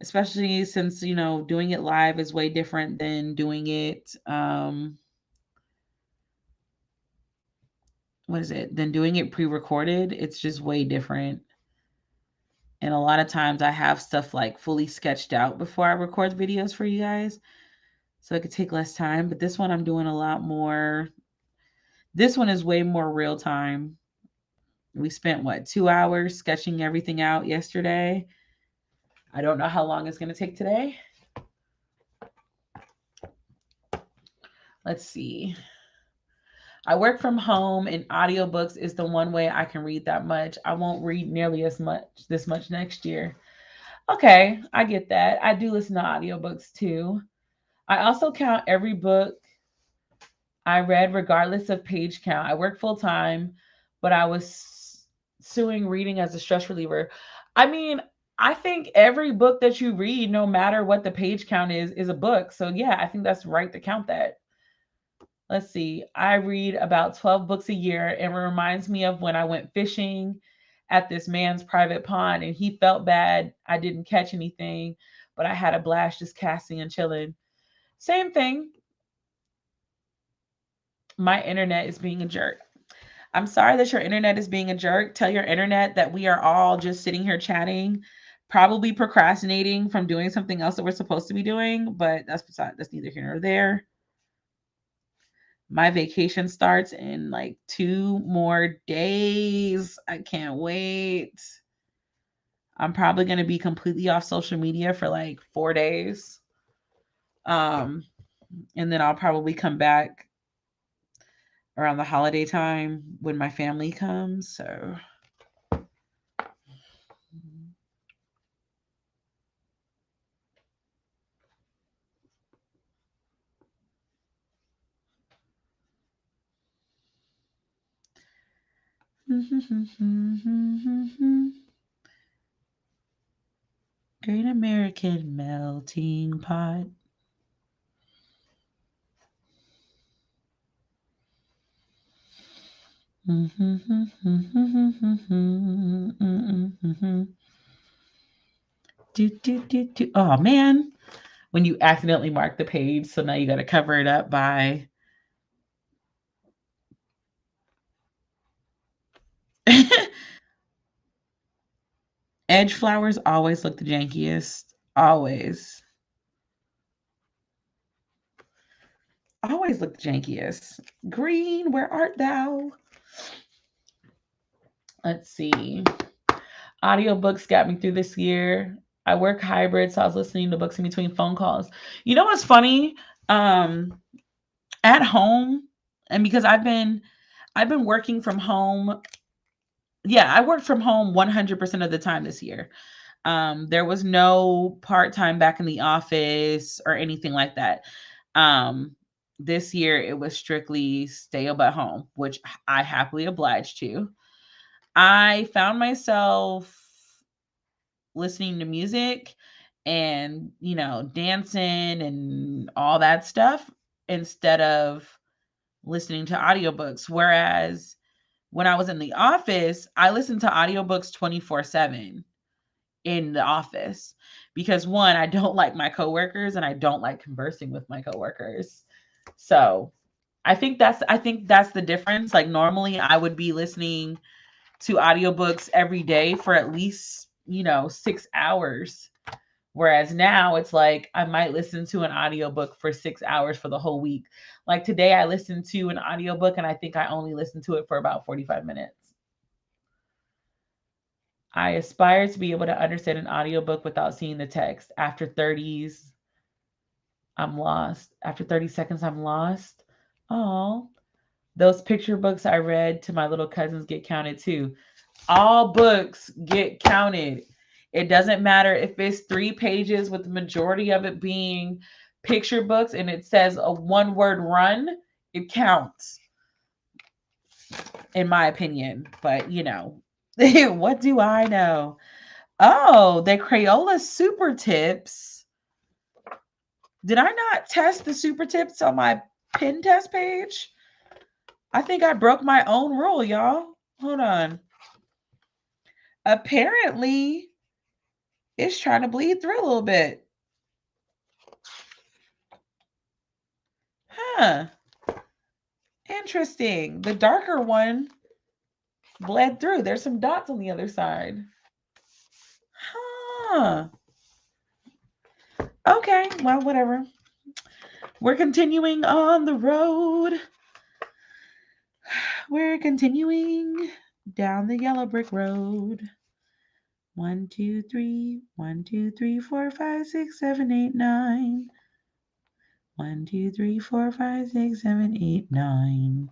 especially since, doing it live is way different than doing it than doing it pre-recorded. It's just way different. And a lot of times I have stuff like fully sketched out before I record videos for you guys. So it could take less time. But this one I'm doing a lot more. This one is way more real time. We spent 2 hours sketching everything out yesterday. I don't know how long it's going to take today. Let's see. I work from home and audiobooks is the one way I can read that much. I won't read nearly as much this much next year. Okay, I get that. I do listen to audiobooks too. I also count every book I read regardless of page count. I work full time, but I was suing reading as a stress reliever. I mean, I think every book that you read, no matter what the page count is a book. So yeah, I think that's right to count that. Let's see. I read about 12 books a year, and it reminds me of when I went fishing at this man's private pond and he felt bad. I didn't catch anything, but I had a blast just casting and chilling. Same thing. My internet is being a jerk. I'm sorry that your internet is being a jerk. Tell your internet that we are all just sitting here chatting, probably procrastinating from doing something else that we're supposed to be doing, but that's neither here nor there. My vacation starts in like 2 more days. I can't wait. I'm probably going to be completely off social media for like 4 days. Um, and then I'll probably come back around the holiday time when my family comes. So Great American Melting Pot. Oh man, when you accidentally mark the page, so now you got to cover it up by. Edge flowers always look the jankiest. Always. Always look the jankiest. Green, where art thou? Let's see. Audiobooks got me through this year. I work hybrid, so I was listening to books in between phone calls. You know what's funny? Um, at home, and because I've been working from home. Yeah, I worked from home 100% of the time this year. There was no part-time back in the office or anything like that. Um, this year it was strictly stay up at home, which I happily obliged to. I found myself listening to music and, dancing and all that stuff instead of listening to audiobooks. Whereas when I was in the office, I listened to audiobooks 24/7 in the office because one, I don't like my coworkers and I don't like conversing with my coworkers. So, I think that's the difference. Like normally I would be listening to audiobooks every day for at least, 6 hours. Whereas now it's like I might listen to an audiobook for 6 hours for the whole week. Like today I listened to an audiobook and I think I only listened to it for about 45 minutes. I aspire to be able to understand an audiobook without seeing the text. After 30s, I'm lost. After 30 seconds, I'm lost. Oh, those picture books I read to my little cousins get counted too. All books get counted. It doesn't matter if it's 3 pages with the majority of it being picture books and it says a one word run, it counts, in my opinion. But, what do I know? Oh, the Crayola Super Tips. Did I not test the Super Tips on my pin test page? I think I broke my own rule, y'all. Hold on. Apparently, it's trying to bleed through a little bit. Huh. Interesting. The darker one bled through. There's some dots on the other side. Huh. Okay. Well, whatever. We're continuing on the road. We're continuing down the yellow brick road. 1, 2, 3, 1, 2, 3, 4, 5, 6, 7, 8, 9. 1, 2, 3, 4, 5, 6, 7, 8, 9.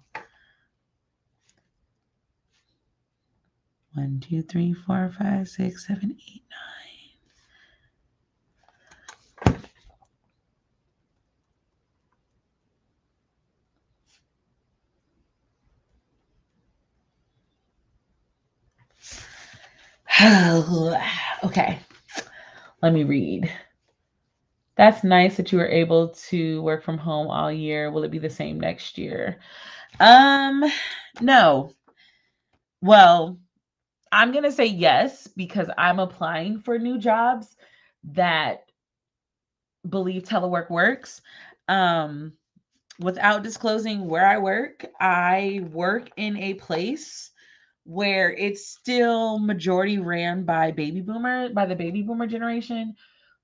1, 2, 3, 4, 5, 6, 7, 8, 9. Okay, let me read. That's nice that you were able to work from home all year. Will it be the same next year? No. Well, I'm going to say yes because I'm applying for new jobs that believe telework works. Um, Without disclosing where I work in a place where it's still majority ran by the baby boomer generation,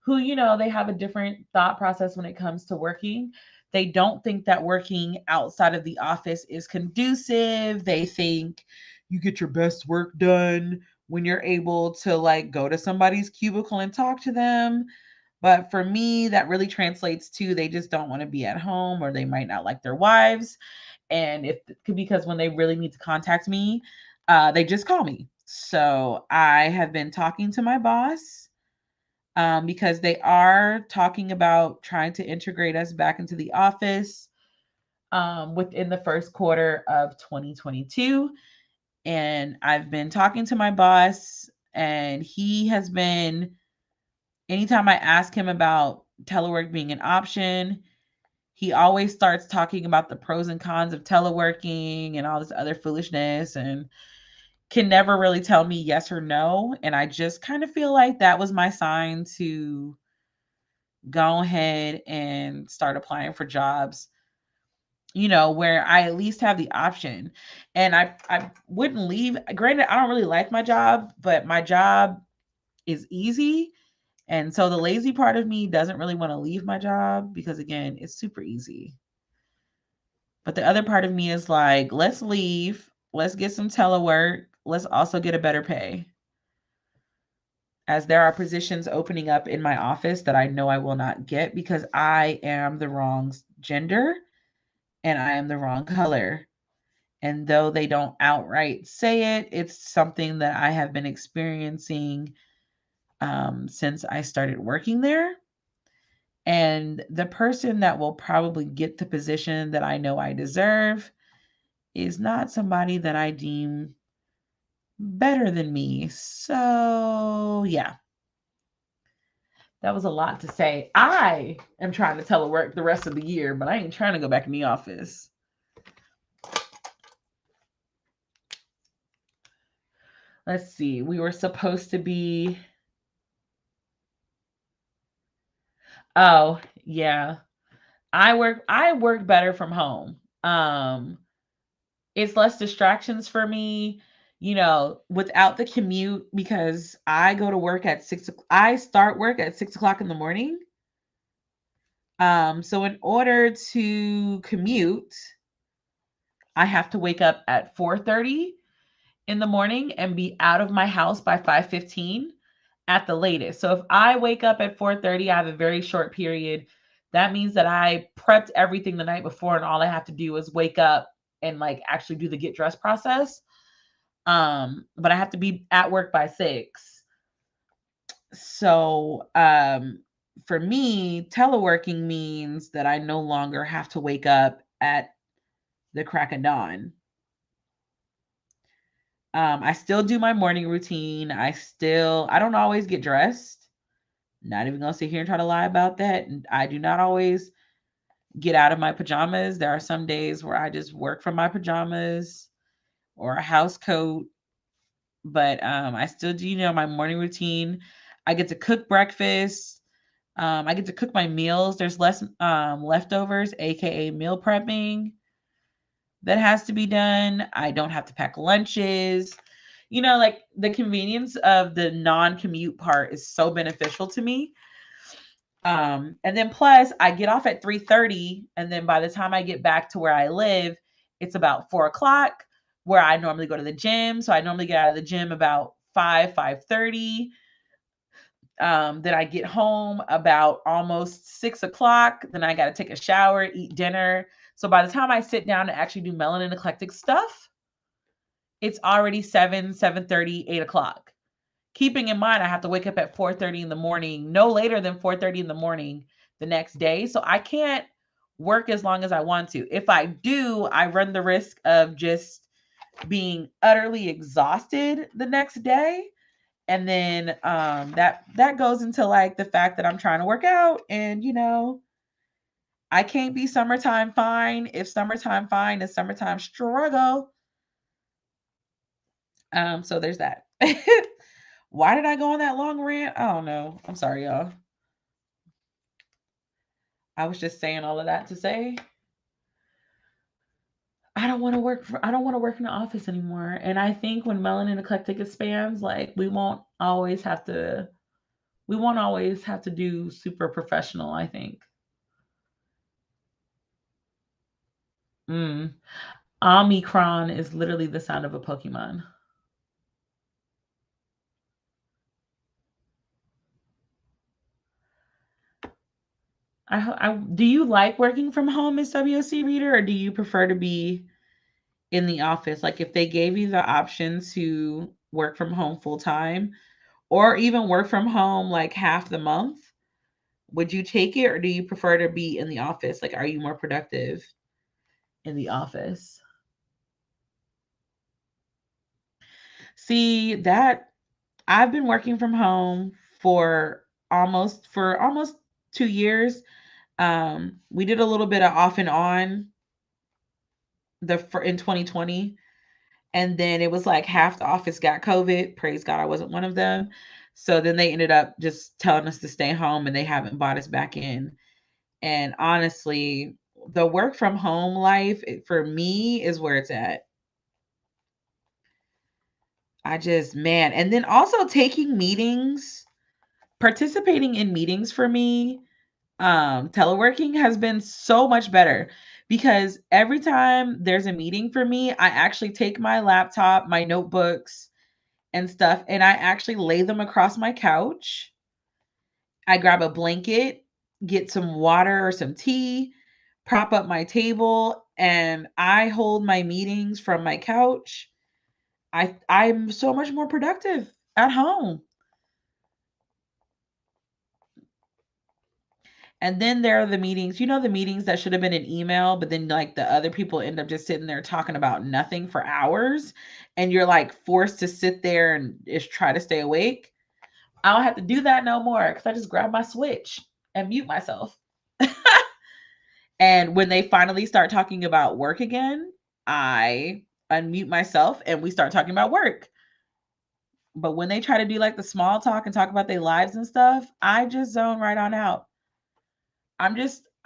who, they have a different thought process when it comes to working. They don't think that working outside of the office is conducive. They think you get your best work done when you're able to like go to somebody's cubicle and talk to them. But for me, that really translates to they just don't want to be at home, or they might not like their wives. And if because when they really need to contact me, they just call me. So I have been talking to my boss because they are talking about trying to integrate us back into the office within the first quarter of 2022. And I've been talking to my boss, and he has been, anytime I ask him about telework being an option, he always starts talking about the pros and cons of teleworking and all this other foolishness, and can never really tell me yes or no. And I just kind of feel like that was my sign to go ahead and start applying for jobs, where I at least have the option. And I wouldn't leave. Granted, I don't really like my job, but my job is easy. And so the lazy part of me doesn't really want to leave my job because, again, it's super easy. But the other part of me is like, let's leave. Let's get some telework. Let's also get a better pay. As there are positions opening up in my office that I know I will not get because I am the wrong gender and I am the wrong color. And though they don't outright say it, it's something that I have been experiencing since I started working there. And the person that will probably get the position that I know I deserve is not somebody that I deem better than me. So, yeah, that was a lot to say. I am trying to telework the rest of the year, but I ain't trying to go back in the office. Let's see. We were supposed to be. Oh, yeah. I work better from home. It's less distractions for me, without the commute, because I go to work at I start work at 6 o'clock in the morning. So in order to commute, I have to wake up at 4:30 in the morning and be out of my house by 5:15 at the latest. So if I wake up at 4:30, I have a very short period. That means that I prepped everything the night before, and all I have to do is wake up and like actually do the get dressed process. But I have to be at work by 6. So for me, teleworking means that I no longer have to wake up at the crack of dawn. I still do my morning routine. I don't always get dressed. Not even gonna sit here and try to lie about that. And I do not always get out of my pajamas. There are some days where I just work from my pajamas or a house coat. But I still do, my morning routine. I get to cook breakfast. I get to cook my meals. There's less leftovers, aka meal prepping, that has to be done. I don't have to pack lunches. Like the convenience of the non-commute part is so beneficial to me. And then plus I get off at 3:30, and then by the time I get back to where I live, it's about 4 o'clock, where I normally go to the gym. So I normally get out of the gym about 5:30. Then I get home about almost 6 o'clock. Then I got to take a shower, eat dinner. So by the time I sit down to actually do melanin eclectic stuff, it's already 7:30, 8 o'clock. Keeping in mind, I have to wake up at 4:30 in the morning, no later than 4:30 in the morning the next day. So I can't work as long as I want to. If I do, I run the risk of just being utterly exhausted the next day. And then that goes into like the fact that I'm trying to work out, and I can't be summertime fine if summertime fine is summertime struggle. So there's that. Why did I go on that long rant? I don't know. I'm sorry, y'all. I was just saying all of that to say I don't want to work in the office anymore. And I think when Melanin Eclectic expands, like we won't always have to do super professional, I think. Mm. Omicron is literally the sound of a Pokemon. Do you like working from home, Miss WOC Reader, or do you prefer to be in the office? Like if they gave you the option to work from home full time or even work from home like half the month, would you take it, or do you prefer to be in the office? Like, are you more productive in the office? See, that I've been working from home for almost 2 years. We did a little bit of off and on in 2020, and then it was like half the office got COVID. Praise God, I wasn't one of them. So then they ended up just telling us to stay home, and they haven't bought us back in. And honestly, the work from home life for me is where it's at. Man, and then also taking meetings, participating in meetings for me, teleworking has been so much better because every time there's a meeting for me, I actually take my laptop, my notebooks, and stuff, and I actually lay them across my couch. I grab a blanket, get some water or some tea, prop up my table, and I hold my meetings from my couch. I'm so much more productive at home. And then there are the meetings, the meetings that should have been an email, but then like the other people end up just sitting there talking about nothing for hours. And you're like forced to sit there and just try to stay awake. I don't have to do that no more because I just grab my switch and mute myself. And when they finally start talking about work again, I unmute myself and we start talking about work. But when they try to do like the small talk and talk about their lives and stuff, I just zone right on out. I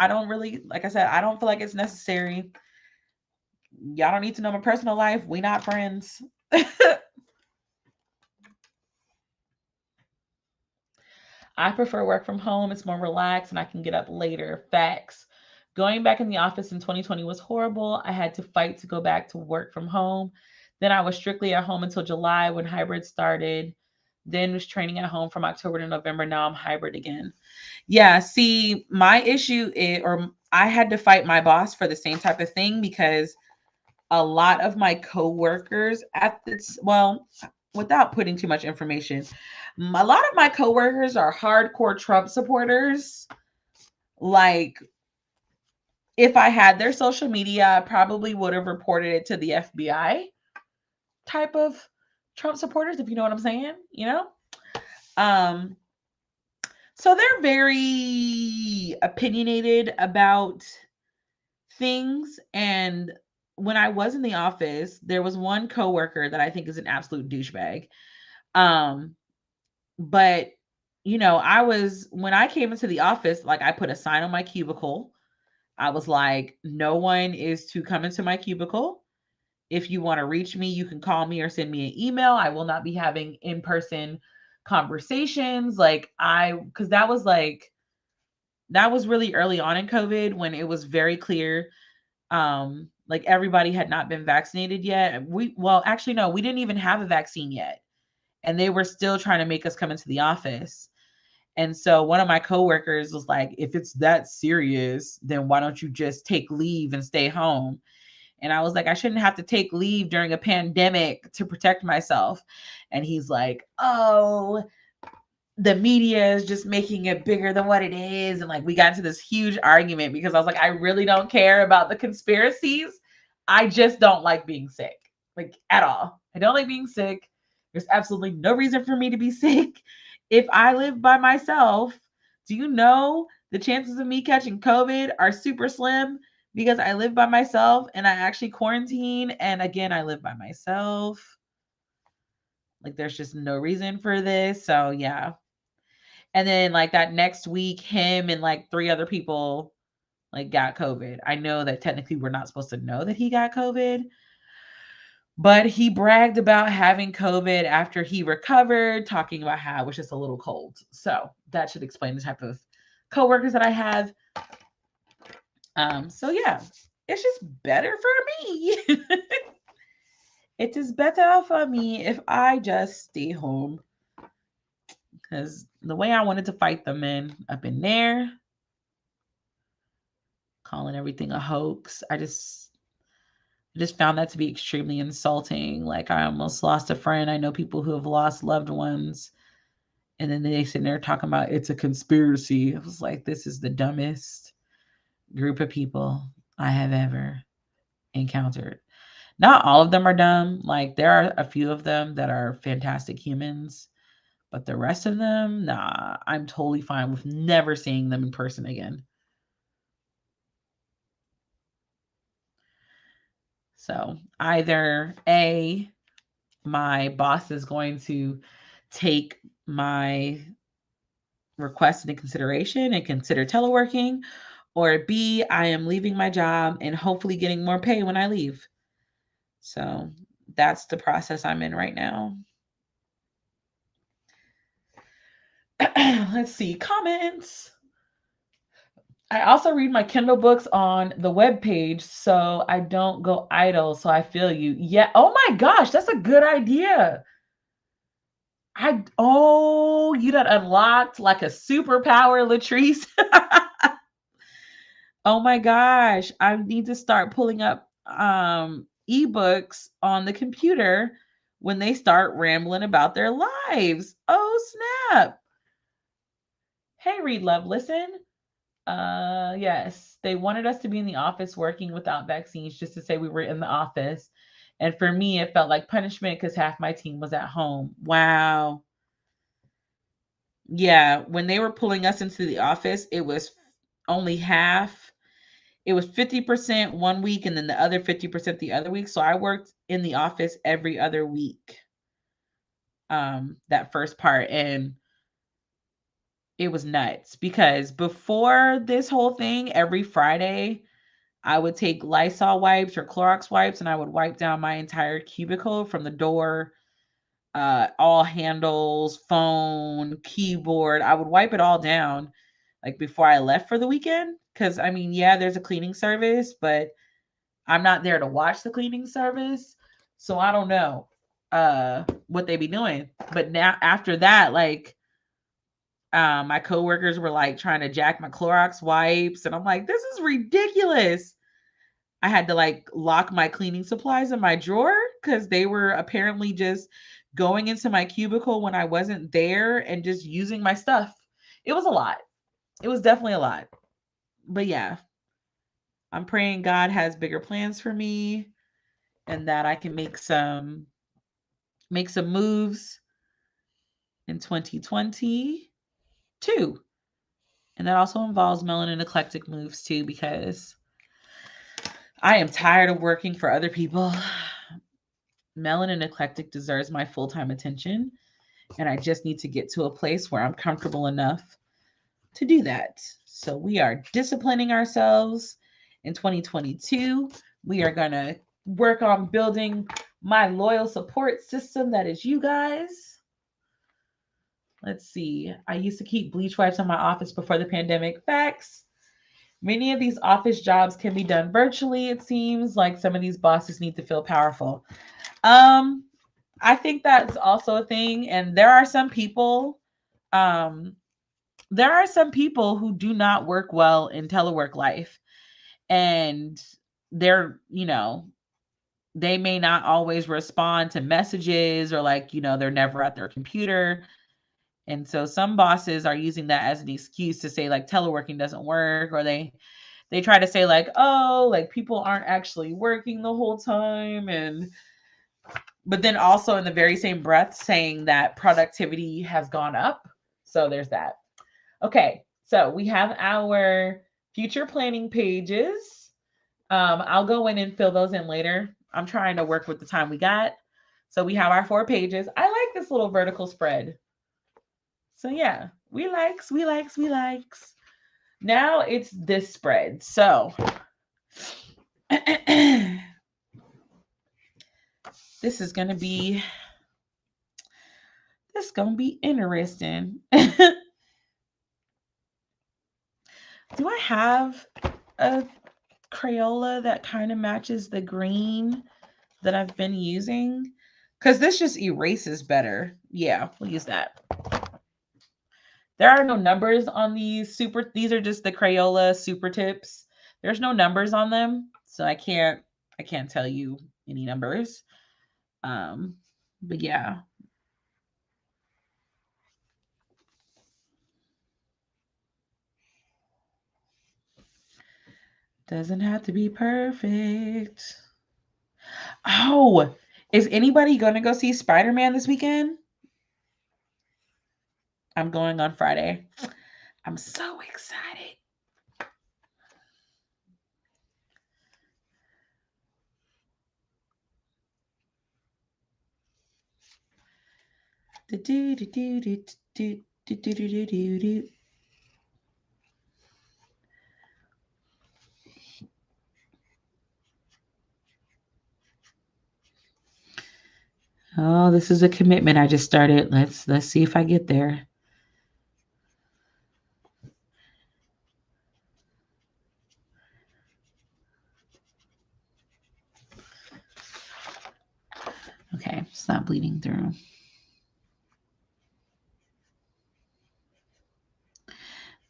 don't really, like I said, I don't feel like it's necessary. Y'all don't need to know my personal life. We not friends. I prefer work from home. It's more relaxed and I can get up later. Facts. Going back in the office in 2020 was horrible. I had to fight to go back to work from home. Then I was strictly at home until July when hybrid started. Then was training at home from October to November. Now I'm hybrid again. Yeah, see, my issue is, or I had to fight my boss for the same type of thing because a lot of my coworkers without putting too much information, a lot of my coworkers are hardcore Trump supporters. Like, if I had their social media, I probably would have reported it to the FBI type of Trump supporters, if you know what I'm saying, Um, so they're very opinionated about things. And when I was in the office, there was one coworker that I think is an absolute douchebag. Um, but when I came into the office, like I put a sign on my cubicle. I was like, no one is to come into my cubicle. If you want to reach me, you can call me or send me an email. I will not be having in-person conversations. Because that was really early on in COVID when it was very clear. Like everybody had not been vaccinated yet. Actually, no, we didn't even have a vaccine yet. And they were still trying to make us come into the office. And so one of my coworkers was like, if it's that serious, then why don't you just take leave and stay home? And I was like, I shouldn't have to take leave during a pandemic to protect myself. And he's like, oh, the media is just making it bigger than what it is. And like, we got into this huge argument because I was like, I really don't care about the conspiracies. I just don't like being sick, like at all. I don't like being sick. There's absolutely no reason for me to be sick. If I live by myself, do you know the chances of me catching COVID are super slim because I live by myself and I actually quarantine. And again, I live by myself. Like, there's just no reason for this. So, yeah. And then, like, that next week, him and like 3 other people like got COVID. I know that technically we're not supposed to know that he got COVID, but he bragged about having COVID after he recovered, talking about how it was just a little cold. So that should explain the type of coworkers that I have. So yeah, it's just better for me. It is better for me if I just stay home. Because the way I wanted to fight the men up in there, calling everything a hoax, I just found that to be extremely insulting. Like, I almost lost a friend. I know people who have lost loved ones. And then they sitting there talking about it's a conspiracy. I was like, this is the dumbest group of people I have ever encountered. Not all of them are dumb. Like, there are a few of them that are fantastic humans. But the rest of them, nah, I'm totally fine with never seeing them in person again. So either A, my boss is going to take my request into consideration and consider teleworking, or B, I am leaving my job and hopefully getting more pay when I leave. So that's the process I'm in right now. Let's see, comments. I also read my Kindle books on the web page so I don't go idle. So I feel you. Yeah. Oh my gosh, that's a good idea. You done unlocked like a superpower, Latrice. Oh my gosh, I need to start pulling up ebooks on the computer when they start rambling about their lives. Oh snap. Hey, Read Love Listen. Yes, they wanted us to be in the office working without vaccines just to say we were in the office. And for me, it felt like punishment because half my team was at home. Wow. Yeah, when they were pulling us into the office, it was only half. It was 50% one week and then the other 50% the other week. So I worked in the office every other week. That first part, and it was nuts because before this whole thing, every Friday I would take Lysol wipes or Clorox wipes and I would wipe down my entire cubicle from the door, all handles, phone, keyboard. I would wipe it all down like before I left for the weekend. Cause I mean, yeah, there's a cleaning service, but I'm not there to watch the cleaning service. So I don't know what they be doing. But now after that, like my coworkers were like trying to jack my Clorox wipes, and I'm like, this is ridiculous. I had to like lock my cleaning supplies in my drawer because they were apparently just going into my cubicle when I wasn't there and just using my stuff. It was a lot. It was definitely a lot. But yeah, I'm praying God has bigger plans for me and that I can make some moves in 2022. And that also involves melanin eclectic moves too, because I am tired of working for other people. Melanin eclectic deserves my full-time attention, and I just need to get to a place where I'm comfortable enough to do that. So we are disciplining ourselves in 2022. We are going to work on building my loyal support system that is you guys. Let's see. I used to keep bleach wipes in my office before the pandemic. Facts. Many of these office jobs can be done virtually. It seems like some of these bosses need to feel powerful. I think that's also a thing. And there are some people, who do not work well in telework life. And they're, they may not always respond to messages, or like, they're never at their computer. And so some bosses are using that as an excuse to say like teleworking doesn't work, or they try to say like, oh, like people aren't actually working the whole time. And but then also in the very same breath saying that productivity has gone up. So there's that. Okay, so we have our future planning pages. I'll go in and fill those in later. I'm trying to work with the time we got. So we have our 4 pages. I like this little vertical spread. So yeah, we likes. Now it's this spread. So this is gonna be interesting. Do I have a Crayola that kind of matches the green that I've been using? Because this just erases better. Yeah, we'll use that. There are no numbers on these these are just the Crayola super tips. There's no numbers on them, so I can't tell you any numbers. But yeah. Doesn't have to be perfect. Oh, is anybody going to go see Spider-Man this weekend? I'm going on Friday. I'm so excited. Oh, this is a commitment I just started. Let's see if I get there. Okay, it's not bleeding through.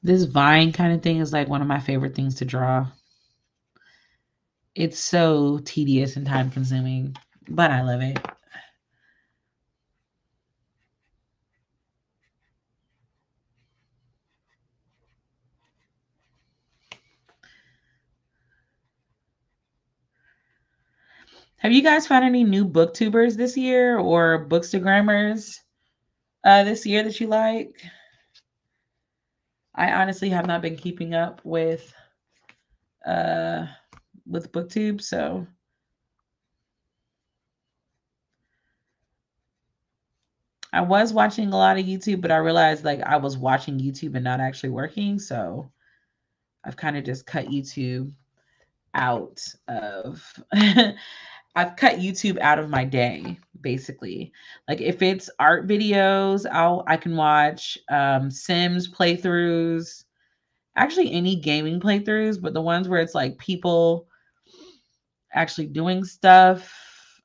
This vine kind of thing is like one of my favorite things to draw. It's so tedious and time consuming, but I love it. Have you guys found any new booktubers this year or bookstagrammers this year that you like? I honestly have not been keeping up with booktube, so I was watching a lot of YouTube, but I realized like I was watching YouTube and not actually working, so I've kind of just cut YouTube out of I've cut YouTube out of my day, basically. Like if it's art videos, I can watch Sims playthroughs, actually any gaming playthroughs, but the ones where it's like people actually doing stuff,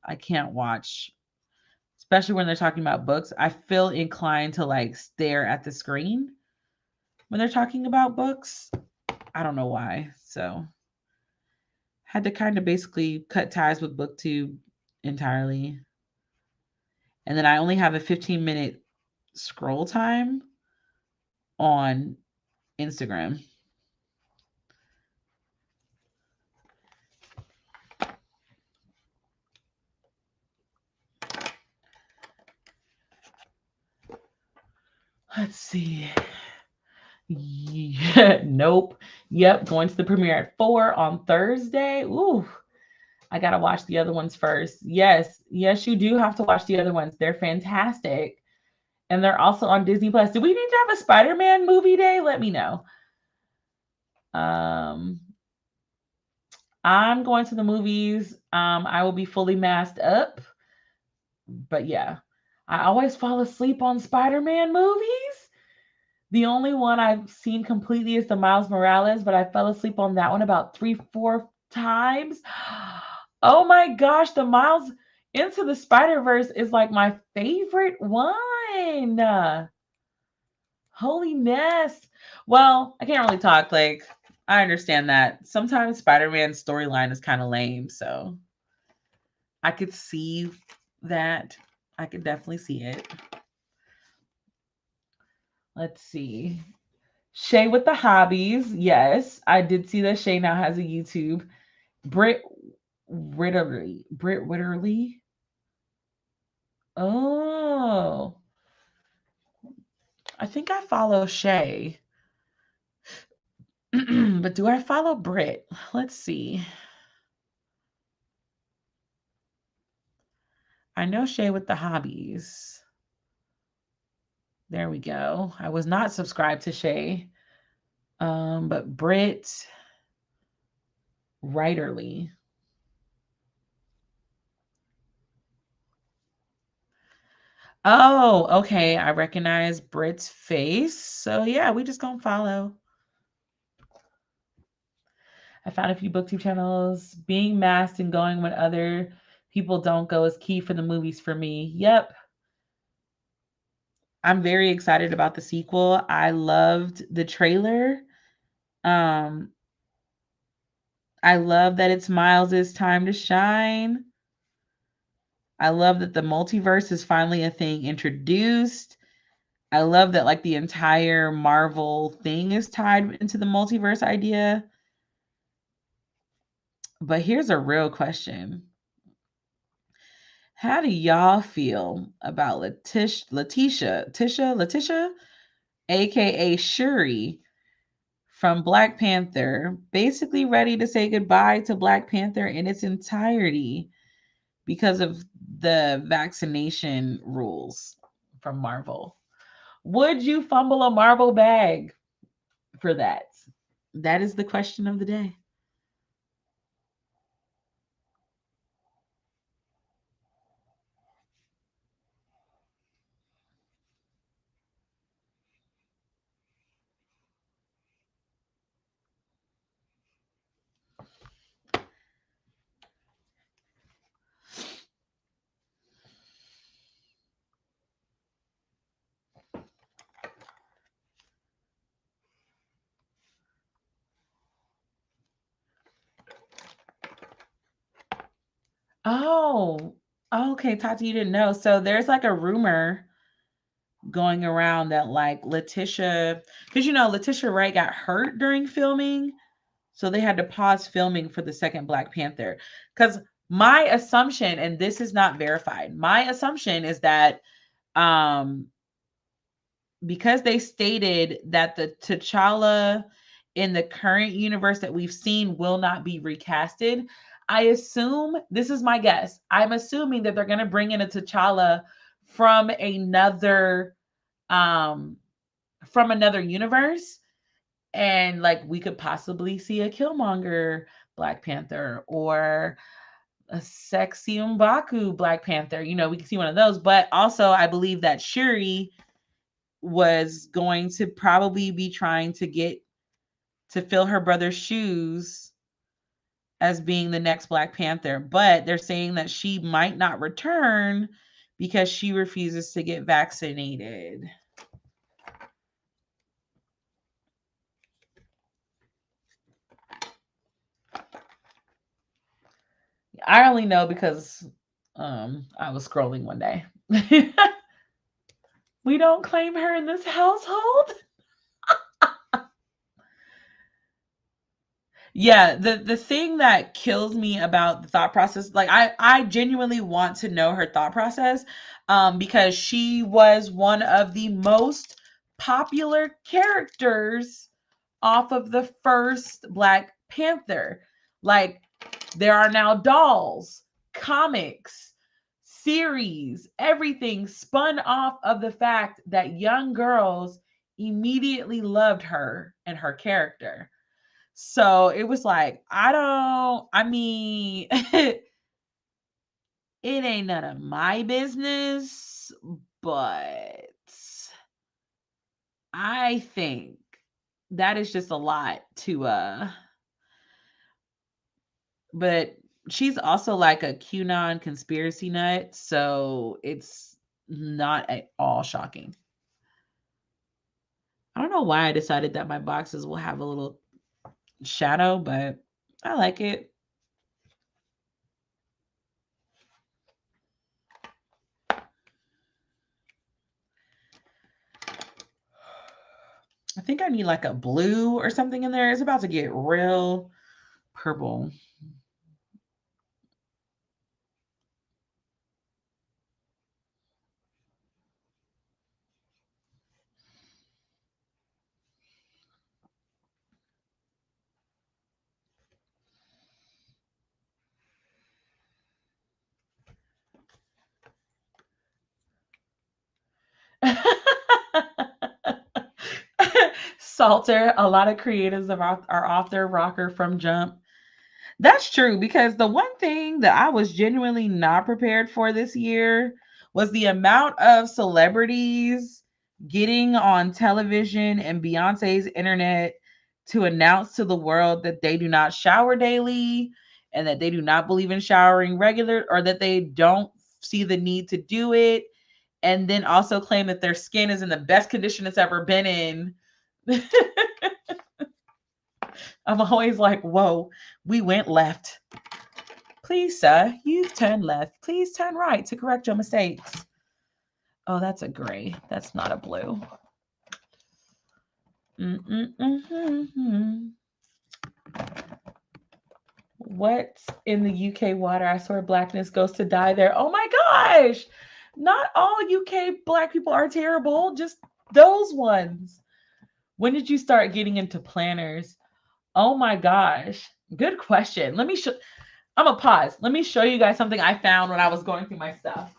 I can't watch. Especially when they're talking about books. I feel inclined to like stare at the screen when they're talking about books. I don't know why. So had to kind of basically cut ties with BookTube entirely. And then I only have a 15-minute scroll time on Instagram. Let's see. Yeah, nope. Yep, going to the premiere at 4 on Thursday. Ooh, I gotta watch the other ones first. Yes, you do have to watch the other ones. They're fantastic. And they're also on Disney Plus. Do we need to have a Spider-Man movie day? Let me know. I'm going to the movies. I will be fully masked up. But yeah, I always fall asleep on Spider-Man movies. The only one I've seen completely is the Miles Morales, but I fell asleep on that one about 3-4 times. Oh my gosh, the Miles Into the Spider-Verse is like my favorite one. Holy mess. Well, I can't really talk. Like, I understand that. Sometimes Spider-Man's storyline is kind of lame, so I could see that. I could definitely see it. Let's see. Shay with the hobbies. Yes, I did see that Shay now has a YouTube. Britt Witterly. Oh, I think I follow Shay. But do I follow Brit? Let's see. I know Shay with the hobbies. There we go. I was not subscribed to Shay. But Brit Writerly. Oh, okay. I recognize Brit's face. So yeah, we just gonna follow. I found a few booktube channels. Being masked and going when other people don't go is key for the movies for me. Yep. I'm very excited about the sequel. I loved the trailer. Um, I love that it's Miles's time to shine. I love that the multiverse is finally a thing introduced. I love that like the entire Marvel thing is tied into the multiverse idea. But here's a real question. How do y'all feel about Letitia, aka Shuri from Black Panther, basically ready to say goodbye to Black Panther in its entirety because of the vaccination rules from Marvel? Would you fumble a Marvel bag for that? That is the question of the day. Oh, okay, Tati, you didn't know. So there's like a rumor going around that like Letitia, because Letitia Wright got hurt during filming, so they had to pause filming for the second Black Panther. Because my assumption, and this is not verified, my assumption is that um because they stated that the T'Challa in the current universe that we've seen will not be recasted. I assume, this is my guess, I'm assuming that they're going to bring in a T'Challa from um another universe, and like we could possibly see a Killmonger Black Panther or a sexy M'Baku Black Panther. We can see one of those, but also I believe that Shuri was going to probably be trying to get to fill her brother's shoes as being the next Black Panther, but they're saying that she might not return because she refuses to get vaccinated. I only know because I was scrolling one day. We don't claim her in this household. Yeah, the thing that kills me about the thought process, like I genuinely want to know her thought process, because she was one of the most popular characters off of the first Black Panther. Like, there are now dolls, comics, series, everything spun off of the fact that young girls immediately loved her and her character. So it was like, I mean, it ain't none of my business, but I think that is just a lot to, but she's also like a QAnon conspiracy nut. So it's not at all shocking. I don't know why I decided that my boxes will have a little shadow, but I like it. I think I need like a blue or something in there. It's about to get real purple. Salter, a lot of creatives are off their rocker from jump. That's true because the one thing that I was genuinely not prepared for this year was the amount of celebrities getting on television and Beyonce's internet to announce to the world that they do not shower daily and that they do not believe in showering regular or that they don't see the need to do it, and then also claim that their skin is in the best condition it's ever been in. I'm always like, whoa, we went left. Please, sir, you've turned left. Please turn right to correct your mistakes. Oh, that's a gray. That's not a blue. What's in the UK water? I swear blackness goes to die there. Oh my gosh. Not all UK black people are terrible. Just those ones. When did you start getting into planners? Oh my gosh. Good question. Let me show. I'm going to pause. Let me show you guys something I found when I was going through my stuff.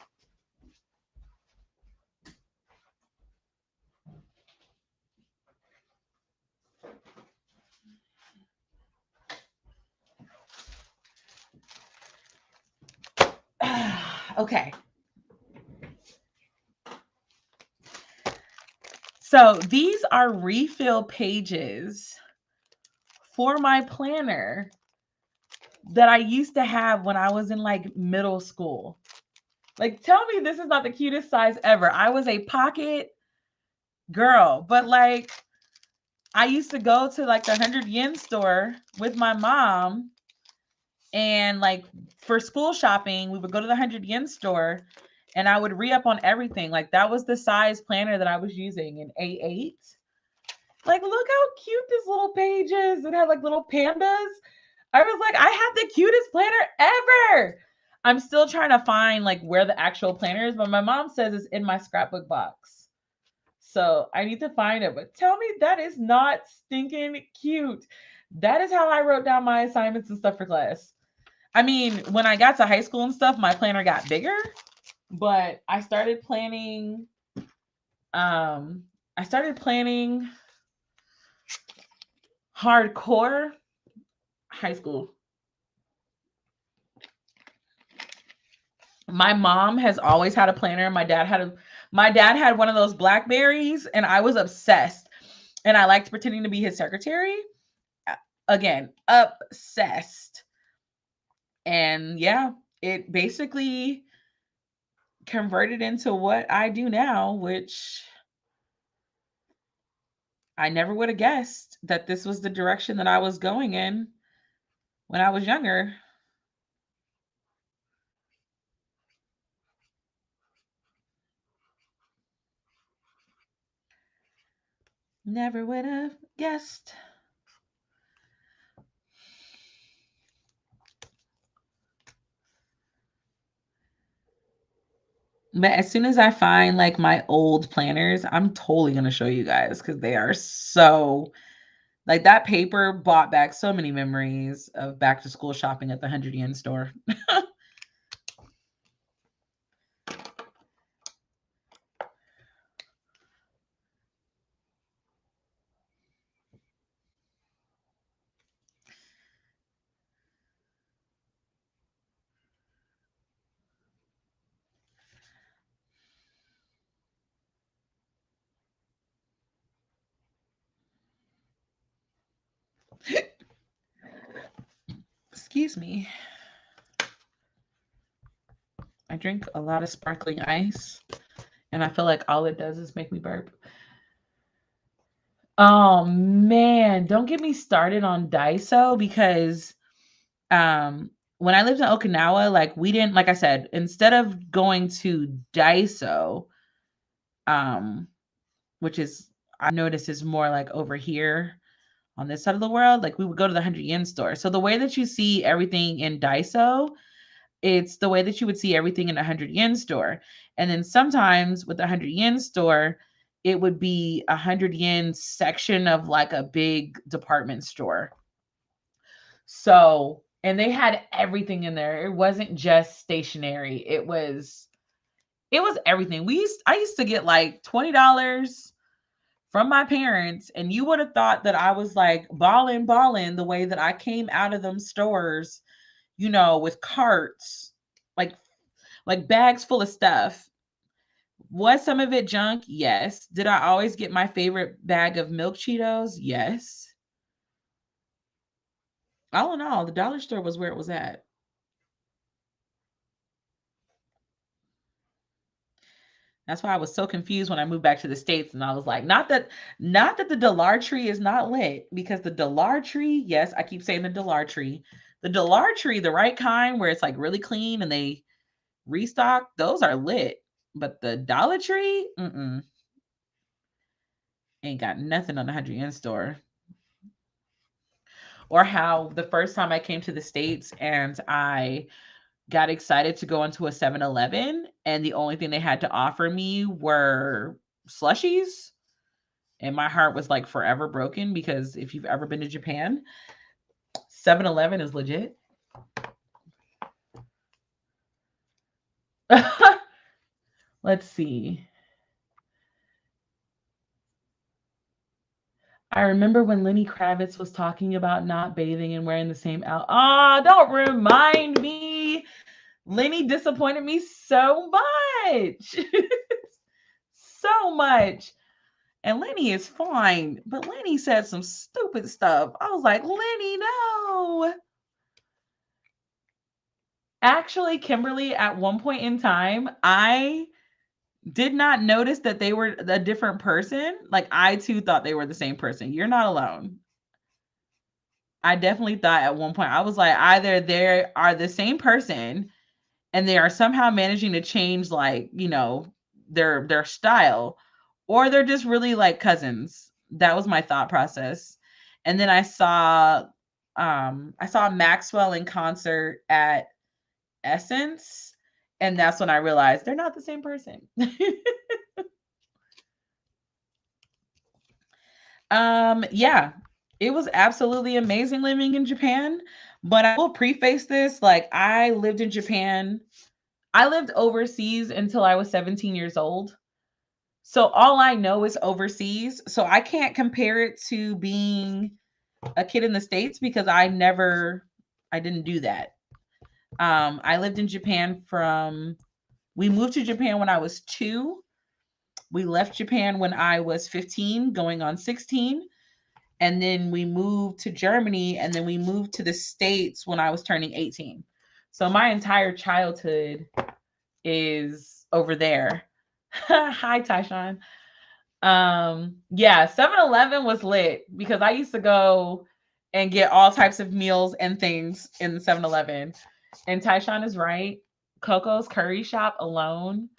Okay. So these are refill pages for my planner that I used to have when I was in like middle school. Like, tell me this is not the cutest size ever. I was a pocket girl, but like I used to go to like the 100 yen store with my mom, and like for school shopping, we would go to the 100 yen store and I would re-up on everything. Like that was the size planner that I was using in A8. Like, look how cute this little page is. It had like little pandas. I was like, I had the cutest planner ever. I'm still trying to find like where the actual planner is, but my mom says it's in my scrapbook box. So I need to find it. But tell me that is not stinking cute. That is how I wrote down my assignments and stuff for class. I mean, when I got to high school and stuff, my planner got bigger, but I started planning hardcore high school. My mom has always had a planner. My dad had one of those Blackberries, and I was obsessed. And I liked pretending to be his secretary. Again, obsessed. And yeah, it basically converted into what I do now, which I never would have guessed that this was the direction that I was going in when I was younger. Never would have guessed. But as soon as I find like my old planners, I'm totally going to show you guys because they are so like that paper brought back so many memories of back to school shopping at the 100 yen store. Excuse me. I drink a lot of sparkling ice, and I feel like all it does is make me burp. Oh man, don't get me started on Daiso because when I lived in Okinawa, like we didn't, like I said, instead of going to Daiso, which is I noticed is more like over here on this side of the world, like we would go to the 100 yen store. So the way that you see everything in Daiso, it's the way that you would see everything in a 100 yen store. And then sometimes with the 100 yen store, it would be a 100 yen section of like a big department store. So, and they had everything in there. It wasn't just stationery. It was everything. I used to get like $20 from my parents, and you would have thought that I was like balling the way that I came out of them stores, with carts, like bags full of stuff. Was some of it junk? Yes. Did I always get my favorite bag of milk Cheetos? Yes. All in all, the dollar store was where it was at. That's why I was so confused when I moved back to the States, and I was like, not that the Dollar Tree is not lit, because the Dollar Tree, yes, I keep saying the Dollar Tree. The Dollar Tree, the right kind where it's like really clean and they restock, those are lit. But the Dollar Tree, ain't got nothing on the 100 yen store. Or how the first time I came to the States and I got excited to go into a 7-Eleven, and the only thing they had to offer me were slushies. And my heart was like forever broken, because if you've ever been to Japan, 7-Eleven is legit. Let's see. I remember when Lenny Kravitz was talking about not bathing and wearing the same don't remind me. Lenny disappointed me so much. So much. And Lenny is fine, but Lenny said some stupid stuff. I was like, Lenny, no. Actually, Kimberly, at one point in time, I did not notice that they were a different person. Like, I too thought they were the same person. You're not alone. I definitely thought at one point, I was like, either they are the same person and they are somehow managing to change, like, their style, or they're just really like cousins. That was my thought process. And then I saw Maxwell in concert at Essence, and that's when I realized they're not the same person. Yeah, it was absolutely amazing living in Japan. But I will preface this, like, I lived in Japan. I lived overseas until I was 17 years old. So all I know is overseas. So I can't compare it to being a kid in the States, because I didn't do that. I lived in Japan we moved to Japan when I was 2. We left Japan when I was 15, going on 16. And then we moved to Germany, and then we moved to the States when I was turning 18. So my entire childhood is over there. Hi, Tyshawn. Yeah, 7-Eleven was lit, because I used to go and get all types of meals and things in the 7-Eleven. And Tyshawn is right. Coco's Curry Shop alone.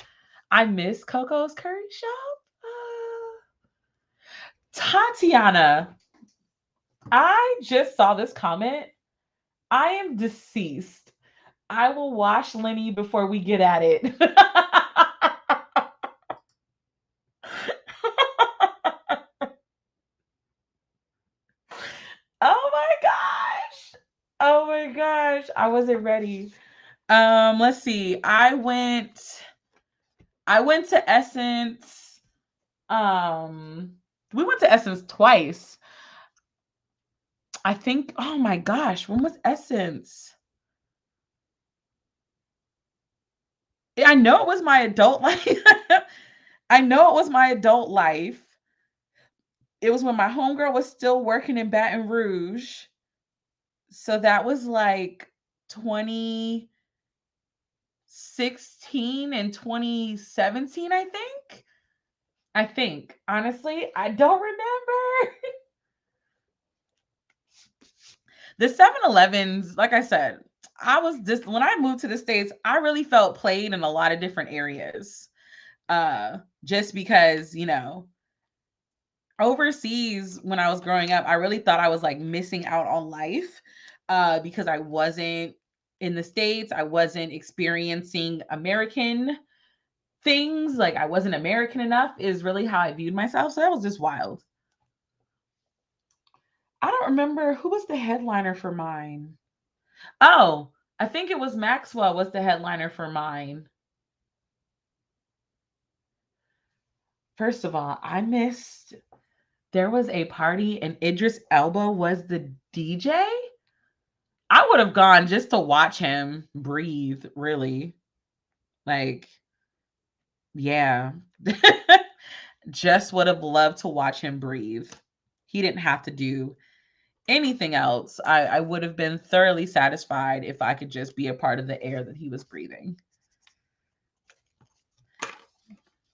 I miss Coco's Curry Shop. Tatiana, I just saw this comment. I am deceased. I will wash Lenny before we get at it. Oh my gosh. Oh my gosh. I wasn't ready. Let's see. I went to Essence. We went to Essence twice. I think, oh my gosh, when was Essence? I know it was my adult life. I know it was my adult life. It was when my homegirl was still working in Baton Rouge. So that was like 2016 and 2017, I think. Honestly, I don't remember. The 7-Elevens, like I said, when I moved to the States, I really felt played in a lot of different areas. Just because, overseas when I was growing up, I really thought I was like missing out on life, because I wasn't in the States. I wasn't experiencing American things. Like, I wasn't American enough, is really how I viewed myself. So that was just wild. I don't remember who was the headliner for mine. Oh, I think it was Maxwell was the headliner for mine. First of all, I missed there was a party and Idris Elba was the DJ, I would have gone just to watch him breathe, really. Like, yeah. Just would have loved to watch him breathe. He didn't have to do anything else. I would have been thoroughly satisfied if I could just be a part of the air that he was breathing.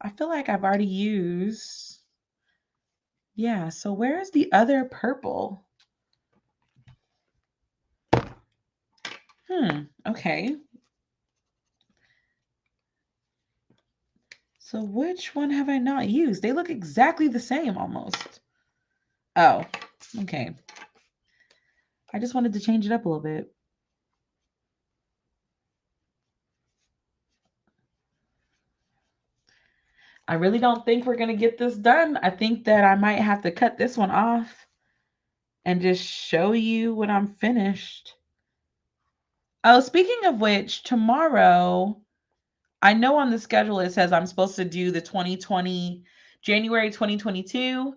I feel like I've already used. Yeah, so where is the other purple? Okay. So which one have I not used? They look exactly the same almost. Oh, okay. I just wanted to change it up a little bit. I really don't think we're going to get this done. I think that I might have to cut this one off and just show you when I'm finished. Oh, speaking of which, tomorrow, I know on the schedule it says I'm supposed to do the January 2022,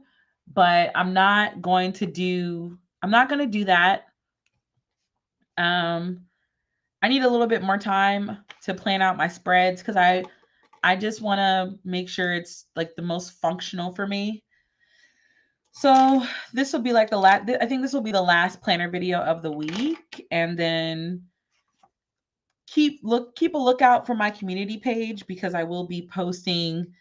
but I'm not going to do that. I need a little bit more time to plan out my spreads because I just want to make sure it's like the most functional for me. So this will be like the last. I think this will be the last planner video of the week, and then keep a lookout for my community page because I will be posting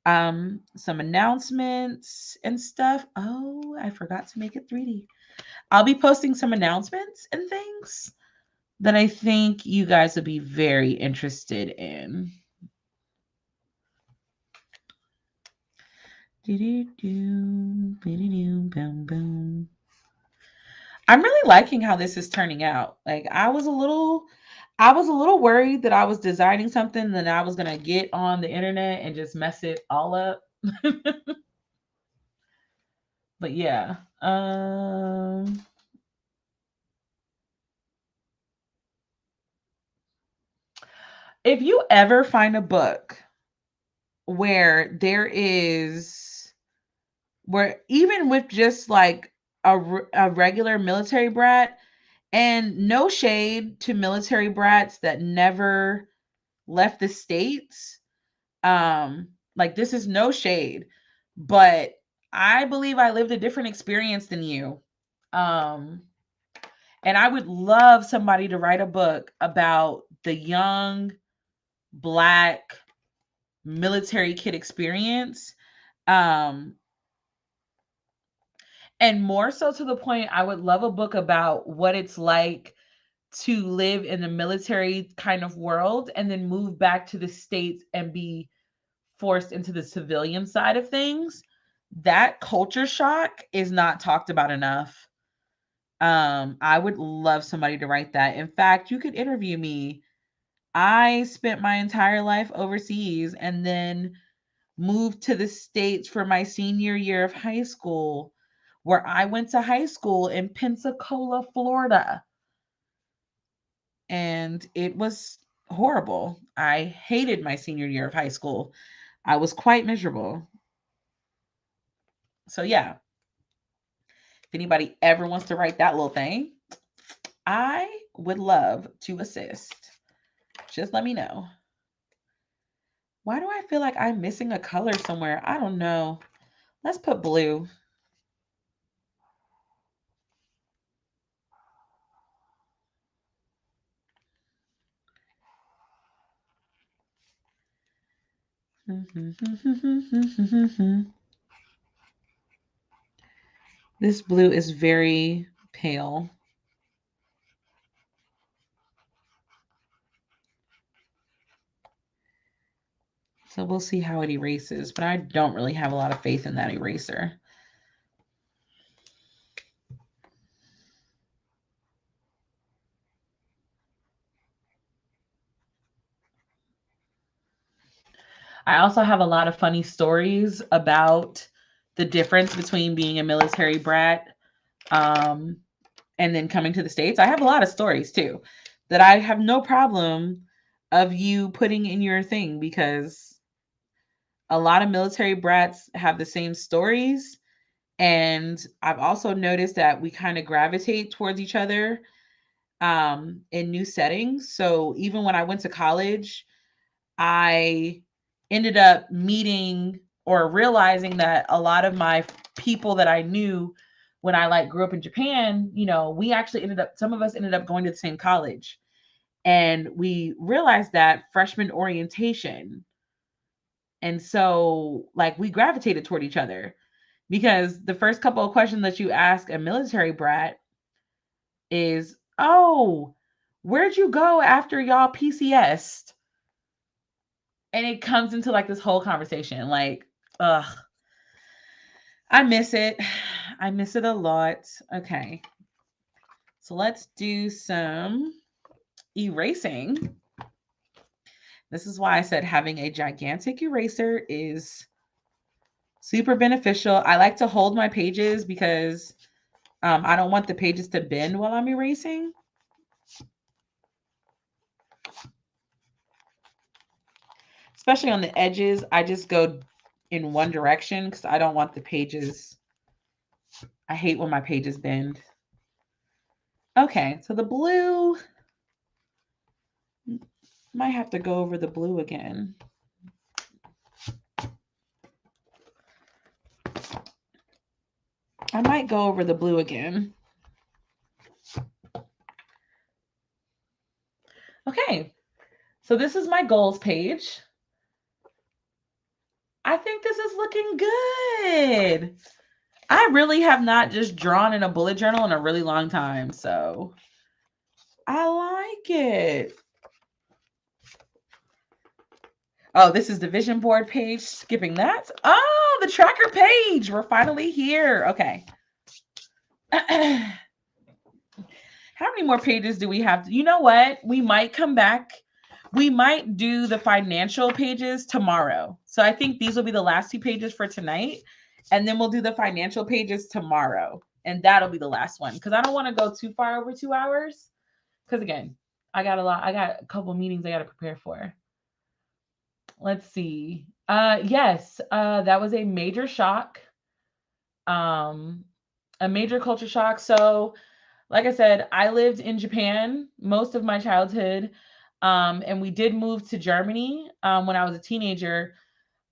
some announcements and stuff. Oh, I forgot to make it 3D. I'll be posting some announcements and things that I think you guys would be very interested in. I'm really liking how this is turning out. Like I was a little worried that I was designing something that I was going to get on the internet and just mess it all up. But yeah. If you ever find a book where even with just like a regular military brat, and no shade to military brats that never left the States, like this is no shade, but I believe I lived a different experience than you. And I would love somebody to write a book about the young Black military kid experience. And more so to the point, I would love a book about what it's like to live in the military kind of world and then move back to the States and be forced into the civilian side of things. That culture shock is not talked about enough. I would love somebody to write that. In fact, you could interview me. I spent my entire life overseas and then moved to the States for my senior year of high school, where I went to high school in Pensacola, Florida. And it was horrible. I hated my senior year of high school. I was quite miserable. So yeah, if anybody ever wants to write that little thing, I would love to assist. Just let me know. Why do I feel like I'm missing a color somewhere? I don't know. Let's put blue. This blue is very pale. So we'll see how it erases, but I don't really have a lot of faith in that eraser. I also have a lot of funny stories about the difference between being a military brat and then coming to the States. I have a lot of stories too that I have no problem of you putting in your thing because a lot of military brats have the same stories And I've also noticed that we kind of gravitate towards each other in new settings. So even when I went to college, I ended up meeting or realizing that a lot of my people that I knew when I like grew up in Japan, we actually some of us ended up going to the same college. And we realized that freshman orientation. And so like we gravitated toward each other because the first couple of questions that you ask a military brat is, "Oh, where'd you go after y'all PCS'd?" And it comes into like this whole conversation. Like, ugh, I miss it. I miss it a lot. Okay. So let's do some erasing. This is why I said having a gigantic eraser is super beneficial. I like to hold my pages because I don't want the pages to bend while I'm erasing. Especially on the edges, I just go in one direction because I don't want the pages. I hate when my pages bend. Okay, so the blue, might have to go over the blue again. I might go over the blue again. Okay, so this is my goals page. I think this is looking good. I really have not just drawn in a bullet journal in a really long time, so I like it. Oh, this is the vision board page. Skipping that. Oh, the tracker page. We're finally here. Okay. How many more pages do we have? You know what? We might come back. We might do the financial pages tomorrow. So I think these will be the last 2 pages for tonight. And then we'll do the financial pages tomorrow. And that'll be the last one. Because I don't want to go too far over 2 hours. Because again, I got a couple meetings I got to prepare for. Let's see. Yes, that was a major shock. A major culture shock. So, like I said, I lived in Japan most of my childhood. And we did move to Germany when I was a teenager.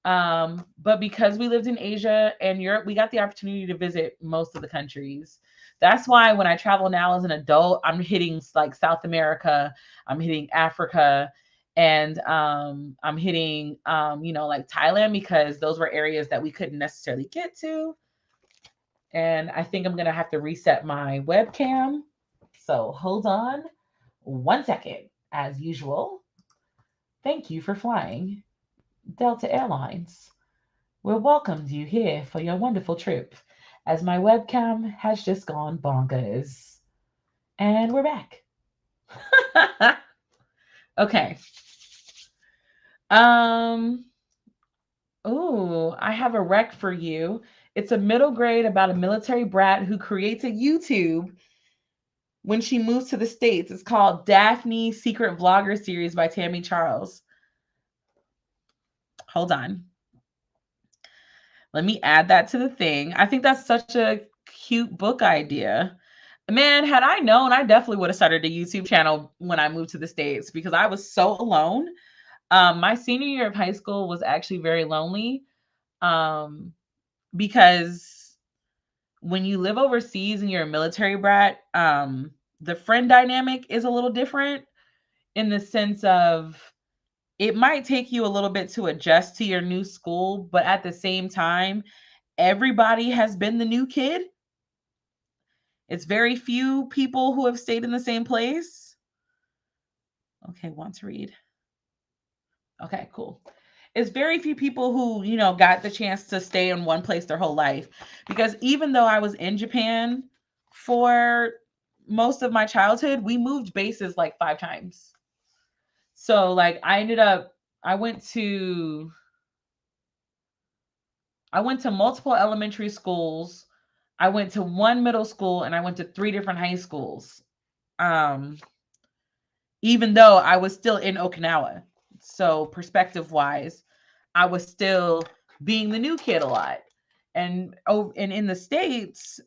But because we lived in Asia and Europe, we got the opportunity to visit most of the countries. That's why when I travel now as an adult, I'm hitting like South America, I'm hitting Africa, and I'm hitting like Thailand, because those were areas that we couldn't necessarily get to. And I think I'm gonna have to reset my webcam. So hold on 1 second. As usual, thank you for flying Delta Airlines. We welcomed you here for your wonderful trip, as my webcam has just gone bonkers. And we're back. Okay. I have a rec for you. It's a middle grade about a military brat who creates a YouTube when she moves to the States. It's called Daphne Secret Vlogger Series by Tammy Charles. Hold on. Let me add that to the thing. I think that's such a cute book idea. Man, had I known, I definitely would have started a YouTube channel when I moved to the States, because I was so alone. My senior year of high school was actually very lonely, because when you live overseas and you're a military brat, the friend dynamic is a little different, in the sense of it might take you a little bit to adjust to your new school, but at the same time, everybody has been the new kid. It's very few people who have stayed in the same place. Okay, want to read. Okay, cool. It's very few people who, got the chance to stay in one place their whole life. Because even though I was in Japan for most of my childhood, we moved bases like 5 times. So like I went to multiple elementary schools. I went to 1 middle school, and I went to 3 different high schools. Even though I was still in Okinawa. So perspective wise, I was still being the new kid a lot. And in the States,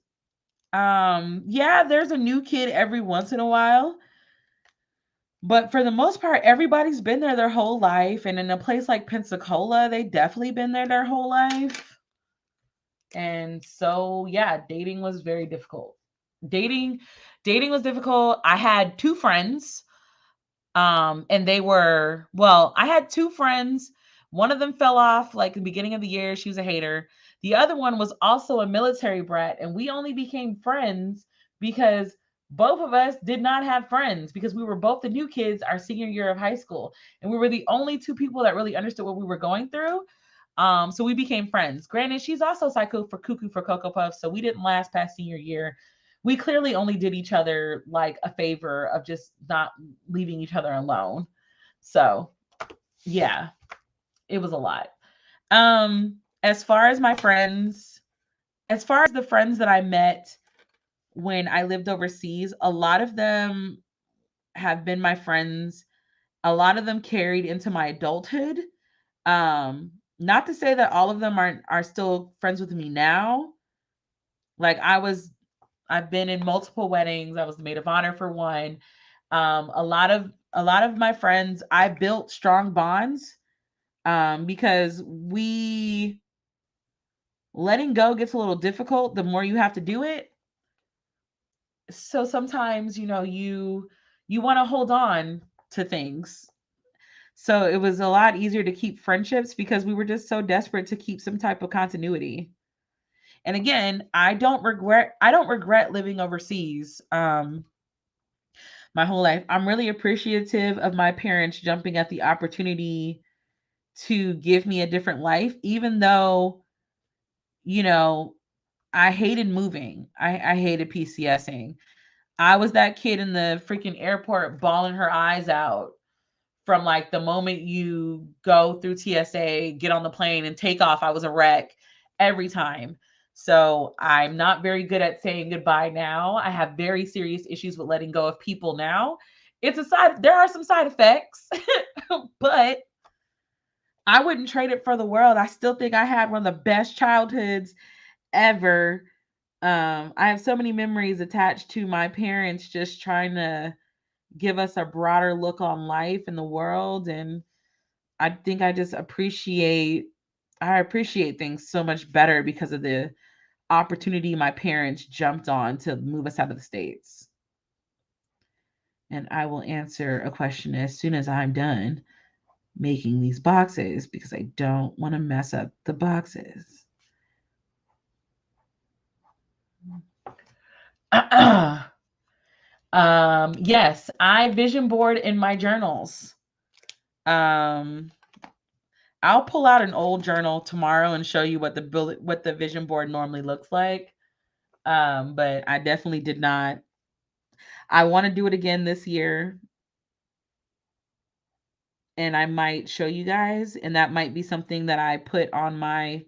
yeah, there's a new kid every once in a while, but for the most part, everybody's been there their whole life. And in a place like Pensacola, they definitely been there their whole life. And so, yeah, dating was very difficult. Dating, dating was difficult. I had two friends. And they were, well, I had two friends. One of them fell off like the beginning of the year. She was a hater. The other one was also a military brat. And we only became friends because both of us did not have friends because we were both the new kids our senior year of high school. And we were the only two people that really understood what we were going through. So we became friends. Granted, she's also psycho for cuckoo for Cocoa Puffs. So we didn't last past senior year. We clearly only did each other like a favor of just not leaving each other alone. So yeah, it was a lot. As far as my friends, as far as the friends that I met when I lived overseas, a lot of them have been my friends. A lot of them carried into my adulthood. Not to say that all of them are still friends with me now. Like I've been in multiple weddings. I was the maid of honor for one. A lot of my friends, I built strong bonds because we letting go gets a little difficult the more you have to do it. So sometimes, you want to hold on to things. So it was a lot easier to keep friendships because we were just so desperate to keep some type of continuity. And again, I don't regret living overseas. My whole life. I'm really appreciative of my parents jumping at the opportunity to give me a different life, even though, you know, I hated moving. I hated PCSing. I was that kid in the freaking airport bawling her eyes out from like the moment you go through TSA, get on the plane and take off. I was a wreck every time. So I'm not very good at saying goodbye now. I have very serious issues with letting go of people now. There are some side effects, but I wouldn't trade it for the world. I still think I had one of the best childhoods ever. I have so many memories attached to my parents just trying to give us a broader look on life and the world. And I think I appreciate things so much better because of the opportunity my parents jumped on to move us out of the States. And I will answer a question as soon as I'm done making these boxes because I don't want to mess up the boxes. Yes, I vision board in my journals. Um, I'll pull out an old journal tomorrow and show you what the vision board normally looks like. But I definitely did not. I want to do it again this year, and I might show you guys, and that might be something that I put on my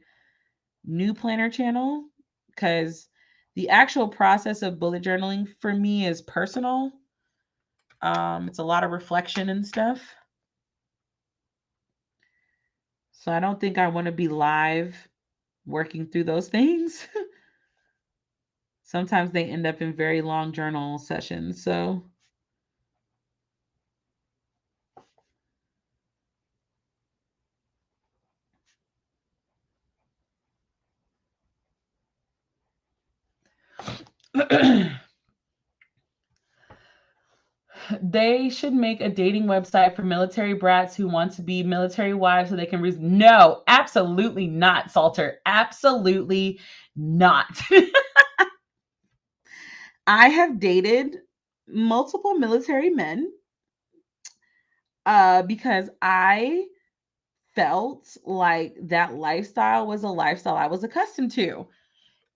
new planner channel because the actual process of bullet journaling for me is personal. It's a lot of reflection and stuff. So I don't think I want to be live working through those things. Sometimes they end up in very long journal sessions. So they should make a dating website for military brats who want to be military wives so they can no, absolutely not, Salter. Absolutely not. I have dated multiple military men because I felt like that lifestyle was a lifestyle I was accustomed to.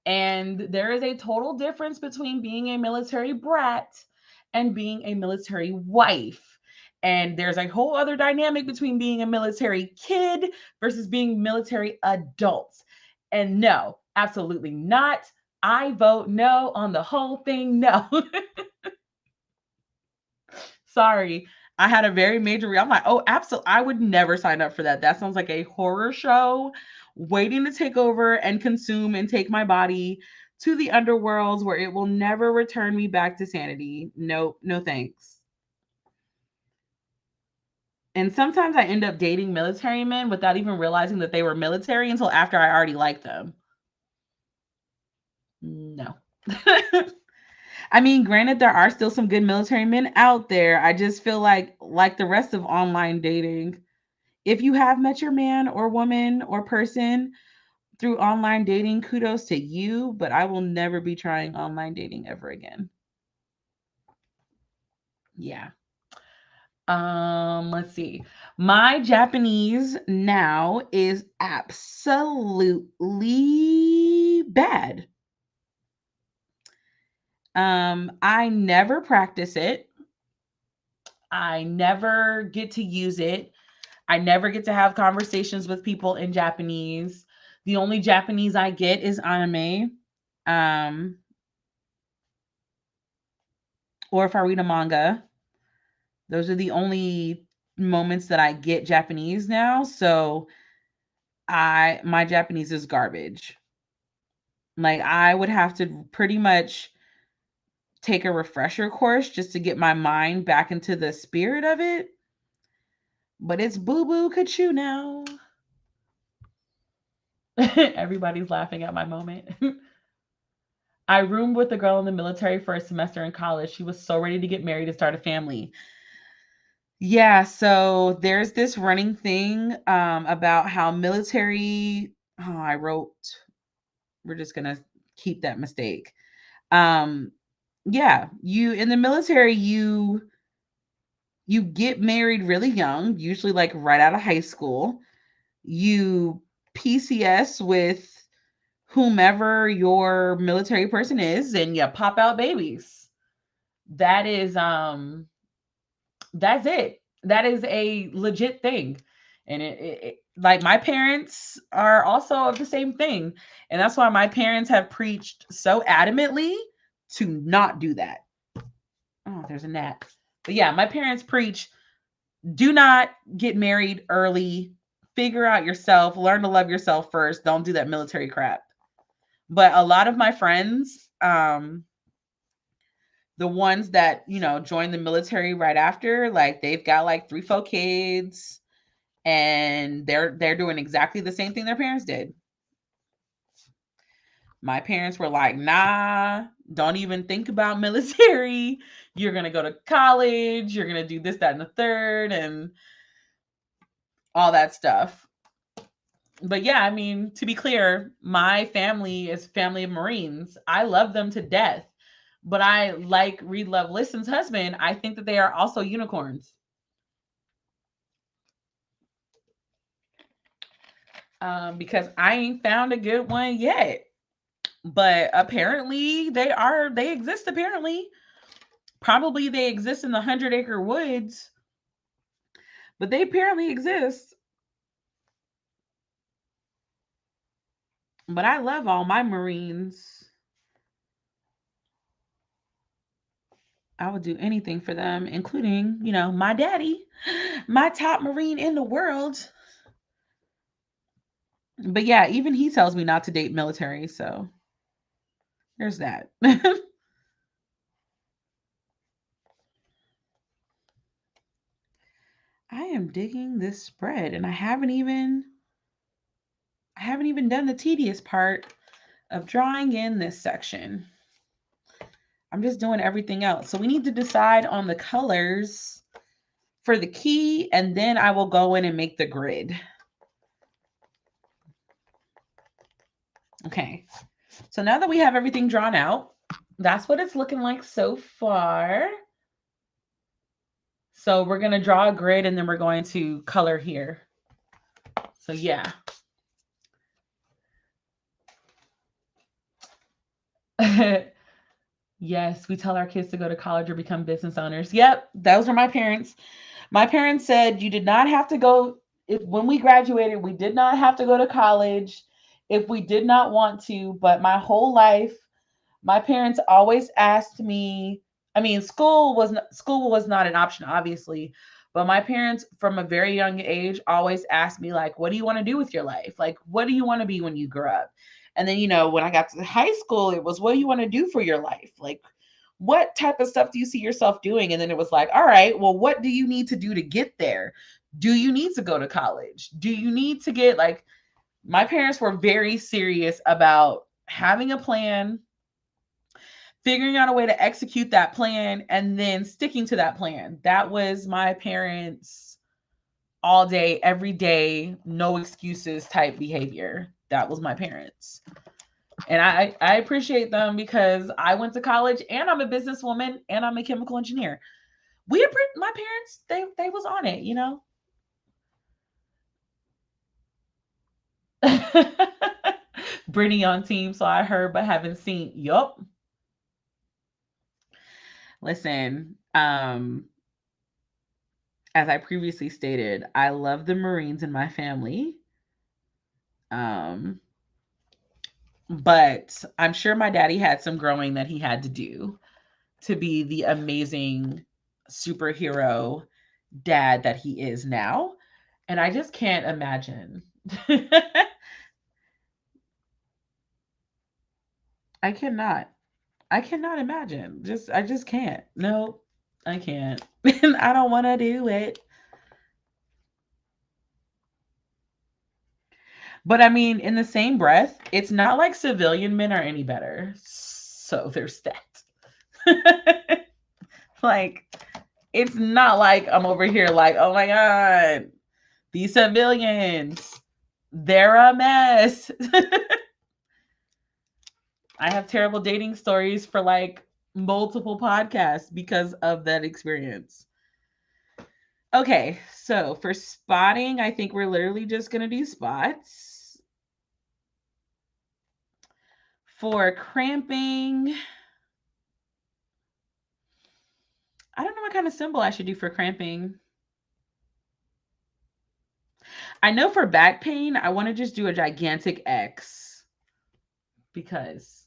And there is a total difference between being a military brat and being a military wife. And there's a whole other dynamic between being a military kid versus being military adults. And no, absolutely not. I vote no on the whole thing. No. Sorry. I had a very major I'm like, oh, absolutely. I would never sign up for that. That sounds like a horror show waiting to take over and consume and take my body to the underworlds where it will never return me back to sanity. Nope, no thanks. And sometimes I end up dating military men without even realizing that they were military until after I already liked them. No. I mean, granted, there are still some good military men out there. I just feel like the rest of online dating, if you have met your man or woman or person through online dating, kudos to you, but I will never be trying online dating ever again. Yeah. Let's see. My Japanese now is absolutely bad. I never practice it. I never get to use it. I never get to have conversations with people in Japanese. The only Japanese I get is anime. Um, or if I read a manga. Those are the only moments that I get Japanese now. So my Japanese is garbage. Like I would have to pretty much take a refresher course just to get my mind back into the spirit of it. But it's boo boo kachu now. Everybody's laughing at my moment. I roomed with a girl in the military for a semester in college. She was so ready to get married and start a family. Yeah, so there's this running thing about how military. Oh, I wrote. We're just gonna keep that mistake. Um, yeah, you in the military, you get married really young, usually like right out of high school. You PCS with whomever your military person is, and you pop out babies. That is that's it. That is a legit thing. And like my parents are also of the same thing. And that's why my parents have preached so adamantly to not do that. Oh, there's a gnat. But yeah, my parents preach do not get married early. Figure out yourself, learn to love yourself first. Don't do that military crap. But a lot of my friends, the ones that, join the military right after, like they've got like 3, 4 kids and they're doing exactly the same thing their parents did. My parents were like, nah, don't even think about military. You're going to go to college. You're going to do this, that, and the third, and all that stuff. But yeah, I mean, to be clear, my family is family of Marines. I love them to death. But I like Read Love Listen's husband. I think that they are also unicorns. Because I ain't found a good one yet. But apparently they exist apparently. Probably they exist in the 100-acre woods. But they apparently exist. But I love all my Marines. I would do anything for them, including, my daddy, my top Marine in the world. But yeah, even he tells me not to date military, so there's that. I am digging this spread and I haven't even done the tedious part of drawing in this section. I'm just doing everything else. So we need to decide on the colors for the key, and then I will go in and make the grid. Okay. So now that we have everything drawn out, that's what it's looking like so far. So we're going to draw a grid and then we're going to color here. So yeah. Yes, we tell our kids to go to college or become business owners. Yep, those are my parents. My parents said you did not have to go. When we graduated, we did not have to go to college if we did not want to. But my whole life, my parents always asked me. I mean, school was not an option, obviously, But my parents, from a very young age, always asked me, like, what do you want to do with your life? Like, what do you want to be when you grow up? And then, when I got to high school, it was, what do you want to do for your life? Like, what type of stuff do you see yourself doing? And then it was like, all right, well, what do you need to do to get there? Do you need to go to college? Do you need to get, like, my parents were very serious about having a plan, figuring out a way to execute that plan, and then sticking to that plan. That was my parents' all day, every day, no excuses type behavior. That was my parents. And I appreciate them because I went to college and I'm a businesswoman and I'm a chemical engineer. My parents, they was on it, Brittany on team, so I heard but haven't seen. Yup. Listen, as I previously stated, I love the Marines in my family. But I'm sure my daddy had some growing that he had to do to be the amazing superhero dad that he is now. And I just can't imagine. I cannot. I cannot imagine. I just can't. No, I can't. I don't want to do it. But I mean, in the same breath, it's not like civilian men are any better. So there's that. Like, it's not like I'm over here like, oh my God, these civilians, they're a mess. I have terrible dating stories for like multiple podcasts because of that experience. Okay, so for spotting, I think we're literally just going to do spots. For cramping, I don't know what kind of symbol I should do for cramping. I know for back pain, I want to just do a gigantic X because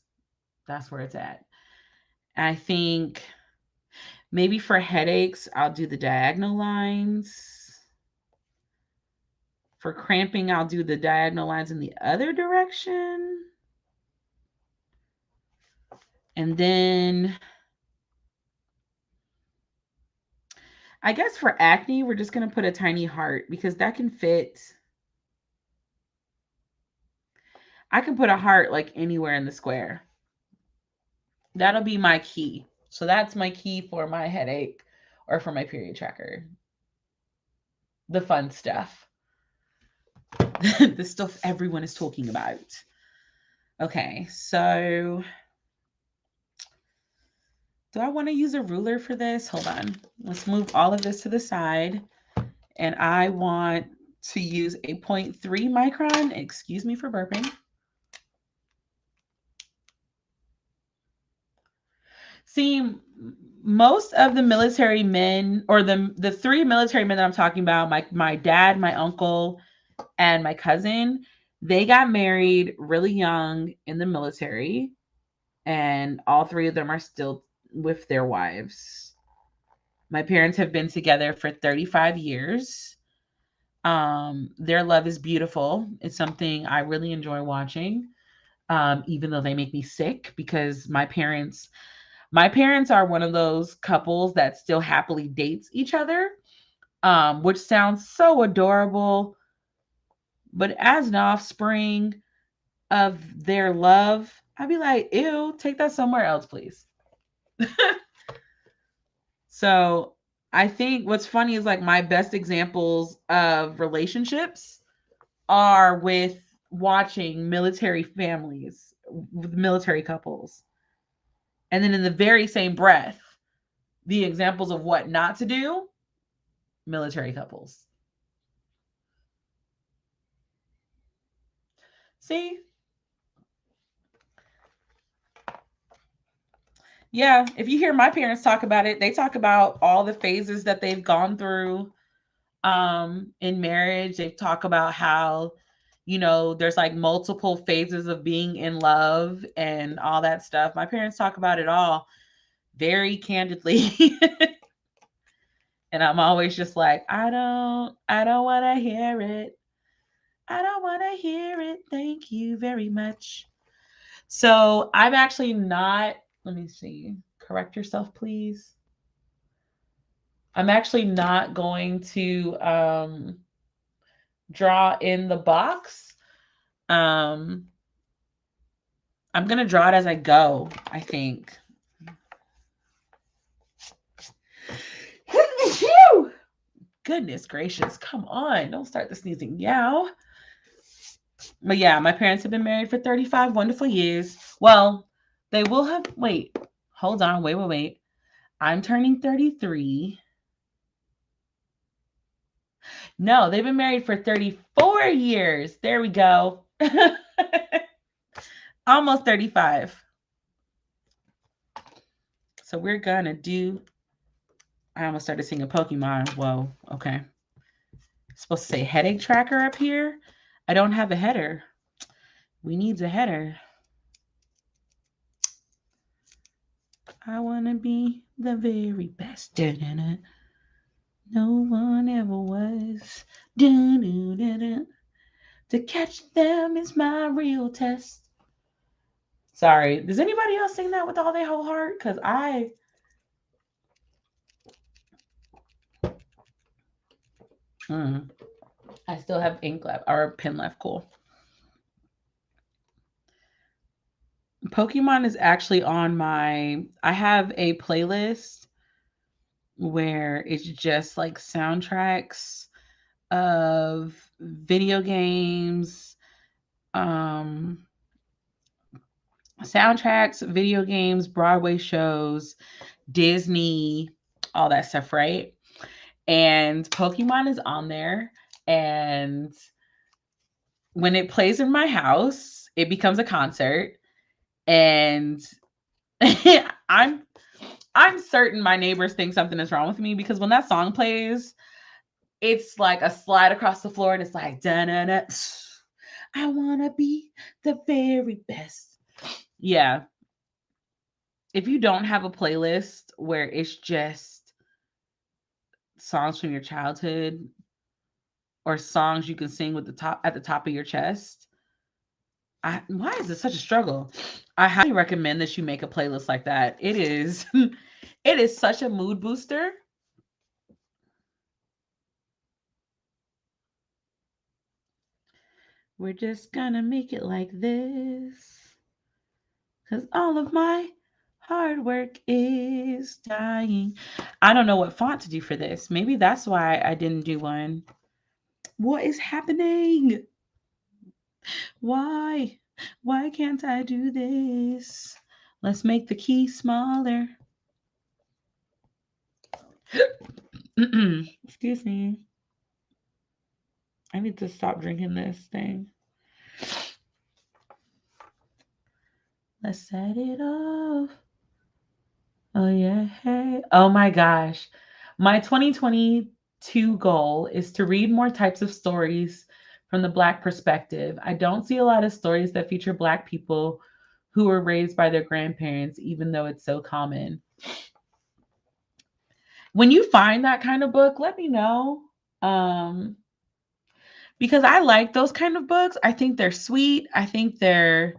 that's where it's at. I think maybe for headaches, I'll do the diagonal lines. For cramping, I'll do the diagonal lines in the other direction. And then I guess for acne, we're just going to put a tiny heart because that can fit. I can put a heart like anywhere in the square. That'll be my key. So that's my key for my headache or for my period tracker. The fun stuff. The stuff everyone is talking about. Okay, so do I want to use a ruler for this? Hold on. Let's move all of this to the side. And I want to use a 0.3 micron. Excuse me for burping. See, most of the military men, or the three military men that I'm talking about, my dad, my uncle, and my cousin, they got married really young in the military, and all three of them are still with their wives. My parents have been together for 35 years. Their love is beautiful. It's something I really enjoy watching, even though they make me sick because my parents are one of those couples that still happily dates each other, which sounds so adorable. But as an offspring of their love, I'd be like, ew, take that somewhere else, please. So I think what's funny is like my best examples of relationships are with watching military families, with military couples. And then in the very same breath, the examples of what not to do, military couples. See? Yeah, if you hear my parents talk about it, they talk about all the phases that they've gone through in marriage. They talk about how, there's like multiple phases of being in love and all that stuff. My parents talk about it all very candidly. And I'm always just like, I don't want to hear it. I don't want to hear it. Thank you very much. So I'm actually not, let me see, correct yourself, please. I'm actually not going to draw in the box. Um, I'm going to draw it as I go, I think. Goodness gracious, come on. Don't start the sneezing. Yow. But yeah, my parents have been married for 35 wonderful years. Well, they will have, wait, hold on, wait. I'm turning 33. No, they've been married for 34 years. There we go. Almost 35. So we're gonna do, I almost started singing Pokemon. Whoa, okay. Supposed to say headache tracker up here. I don't have a header. We need a header. I wanna be the very best. Da-da-da. No one ever was. Da-da-da-da. To catch them is my real test. Sorry. Does anybody else sing that with all their whole heart? Because I still have ink left or pen left. Cool. Pokemon is actually on I have a playlist where it's just like soundtracks of video games, soundtracks, video games, Broadway shows, Disney, all that stuff, right? And Pokemon is on there. And when it plays in my house, it becomes a concert. And I'm certain my neighbors think something is wrong with me because when that song plays, it's like a slide across the floor and it's like da-na-na. I wanna be the very best. Yeah. If you don't have a playlist where it's just songs from your childhood or songs you can sing with at the top of your chest, why is it such a struggle? I highly recommend that you make a playlist like that. It is it is such a mood booster. We're just gonna make it like this. 'Cause all of my hard work is dying. I don't know what font to do for this. Maybe that's why I didn't do one. What is happening? Why? Why can't I do this? Let's make the key smaller. Excuse me. I need to stop drinking this thing. Let's set it off. Oh, yeah. Hey. Oh, my gosh. My 2022 goal is to read more types of stories from the Black perspective. I don't see a lot of stories that feature Black people who were raised by their grandparents, even though it's so common. When you find that kind of book, let me know. Because I like those kind of books. I think they're sweet. I think they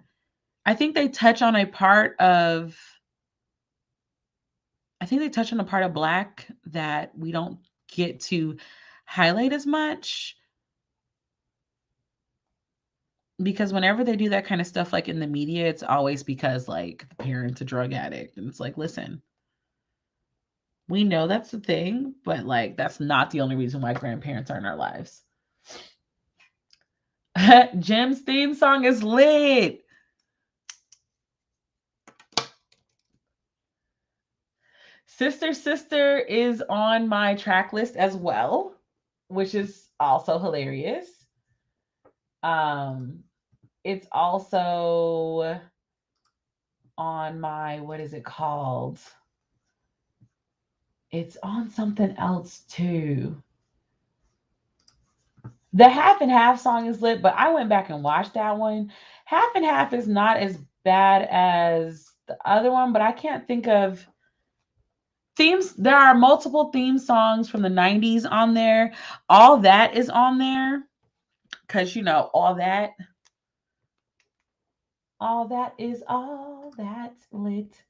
touch on a part of Black that we don't get to highlight as much. Because whenever they do that kind of stuff, like in the media, it's always because like the parent's a drug addict. And it's like, listen, we know that's the thing, but like that's not the only reason why grandparents are in our lives. Jim's theme song is lit. Sister Sister is on my track list as well, which is also hilarious. It's also on my, what is it called? It's on something else too. The Half and Half song is lit, but I went back and watched that one. Half and Half is not as bad as the other one, but I can't think of themes. There are multiple theme songs from the 90s on there. All that is on there because all that is all that's lit.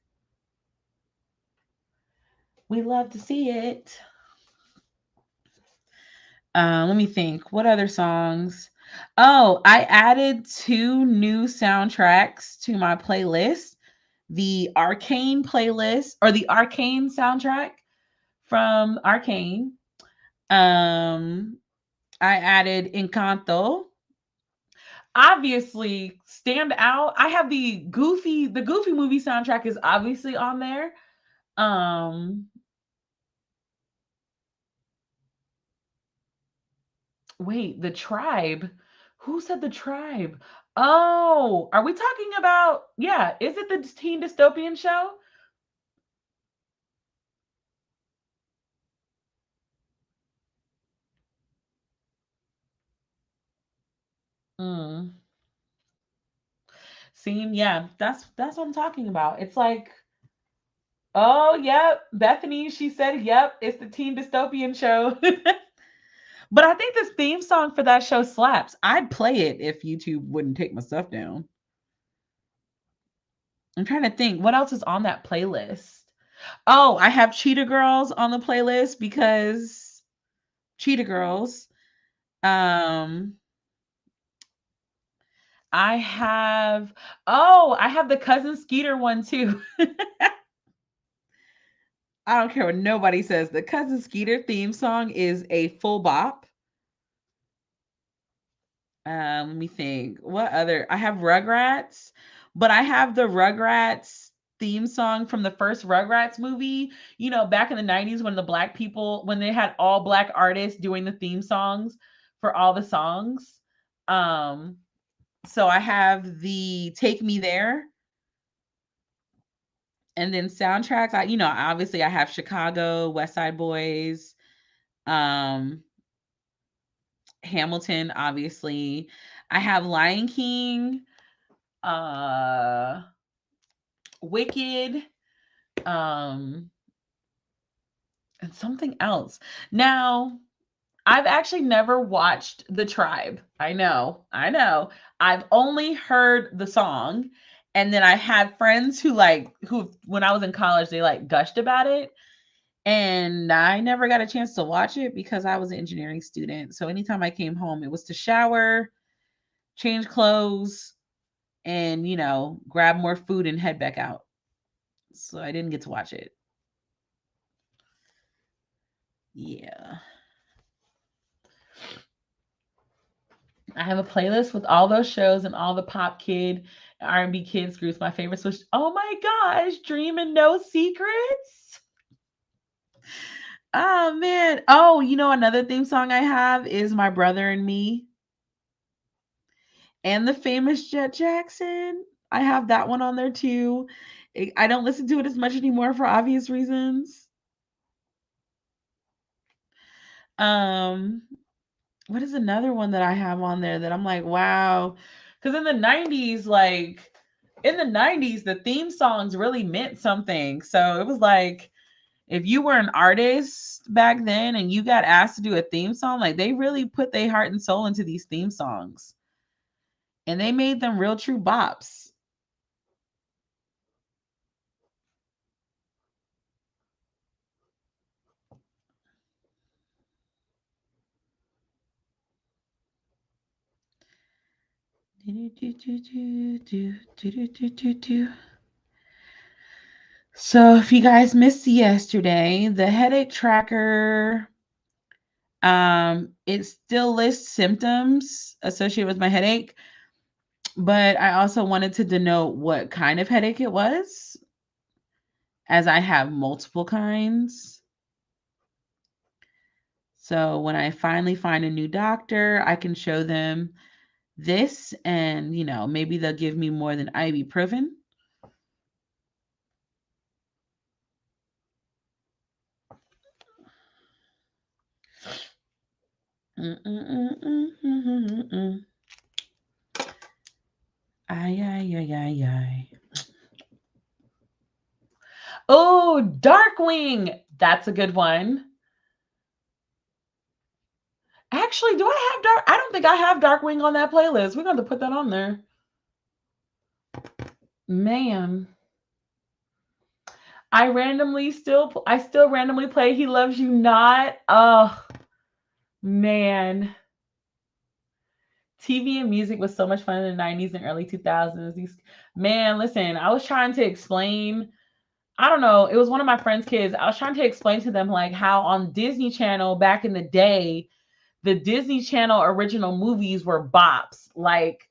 We love to see it. Let me think. What other songs? Oh, I added 2 new soundtracks to my playlist. The Arcane playlist, or the Arcane soundtrack from Arcane. Um, I added Encanto. Obviously, stand out. I have the Goofy movie soundtrack is obviously on there. Um, Wait, the tribe. Who said the tribe? Oh, are we talking about? Yeah, is it the teen dystopian show? Mm. See, yeah, that's what I'm talking about. It's like, oh, yep, Bethany, she said, yep, it's the teen dystopian show. But I think this theme song for that show slaps. I'd play it if YouTube wouldn't take my stuff down. I'm trying to think what else is on that playlist. Oh, I have Cheetah Girls on the playlist because Cheetah Girls. Um, I have the Cousin Skeeter one too. I don't care what nobody says. The Cousin Skeeter theme song is a full bop. Let me think. What other? I have Rugrats, but I have the Rugrats theme song from the first Rugrats movie. Back in the 90s when they had all black artists doing the theme songs for all the songs. Um, so I have the Take Me There, and then soundtracks. Obviously I have Chicago, West Side Boys, um, Hamilton, obviously. I have Lion King, uh Wicked, um, and something else. Now, I've actually never watched The Tribe. I know, I know. I've only heard the song, and then I had friends who when I was in college, they gushed about it. And I never got a chance to watch it because I was an engineering student. So anytime I came home, it was to shower, change clothes, and grab more food and head back out. So I didn't get to watch it. Yeah. I have a playlist with all those shows and all the pop kid R&B kids groups. My favorites was, oh my gosh, Dream and No Secrets. Oh man. Oh, another theme song I have is My Brother and Me and the famous Jet Jackson. I have that one on there too. I don't listen to it as much anymore for obvious reasons. Um, what is another one that I have on there that I'm like, wow? Because in the 90s, the theme songs really meant something. So it was like, if you were an artist back then and you got asked to do a theme song, like they really put their heart and soul into these theme songs. And they made them real true bops. So if you guys missed yesterday, the headache tracker, it still lists symptoms associated with my headache, but I also wanted to denote what kind of headache it was, as I have multiple kinds. So when I finally find a new doctor, I can show them this, and maybe they'll give me more than ibuprofen. Ay, ay, ay, ay, ay. Oh, Oh, Darkwing. That's a good one. Actually, do I have I don't think I have Darkwing on that playlist. We're going to put that on there. Man. I still randomly play He Loves You Not. Oh, man. TV and music was so much fun in the 90s and early 2000s. Man, listen, I was trying to explain, I don't know, it was one of my friend's kids. I was trying to explain to them like how on Disney Channel back in the day, the Disney Channel original movies were bops, like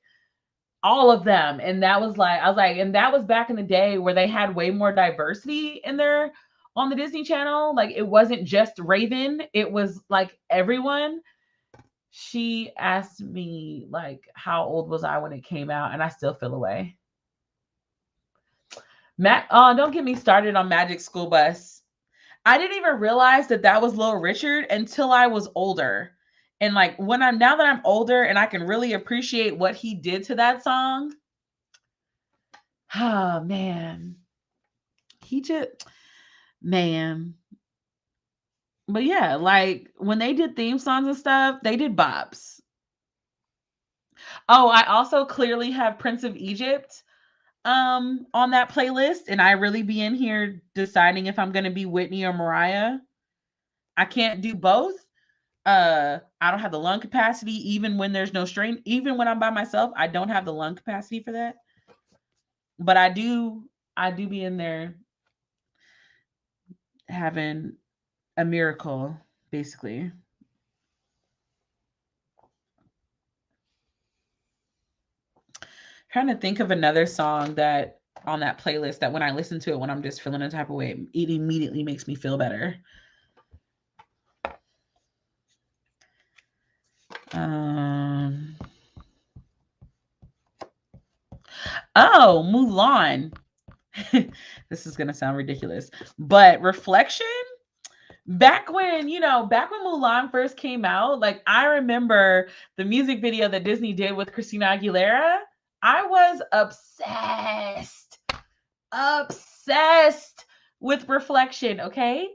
all of them. And that was like, I was like, and that was back in the day where they had way more diversity in there on the Disney Channel. Like it wasn't just Raven, it was like everyone. She asked me like how old was I when it came out, and I still feel away. Don't get me started on Magic School Bus. I didn't even realize that was Little Richard until I was older. And like now that I'm older and I can really appreciate what he did to that song. Oh man. Man. But yeah, like when they did theme songs and stuff, they did bops. Oh, I also clearly have Prince of Egypt on that playlist, and I really be in here deciding if I'm gonna be Whitney or Mariah. I can't do both. I don't have the lung capacity, even when there's no strain, even when I'm by myself, I don't have the lung capacity for that. But I do be in there having a miracle, basically. Trying to think of another song that on that playlist that when I listen to it when I'm just feeling a type of way, it immediately makes me feel better. Oh, Mulan. This is gonna sound ridiculous, but Reflection. Back when Mulan first came out, like I remember the music video that Disney did with Christina Aguilera. I was obsessed with Reflection. Okay,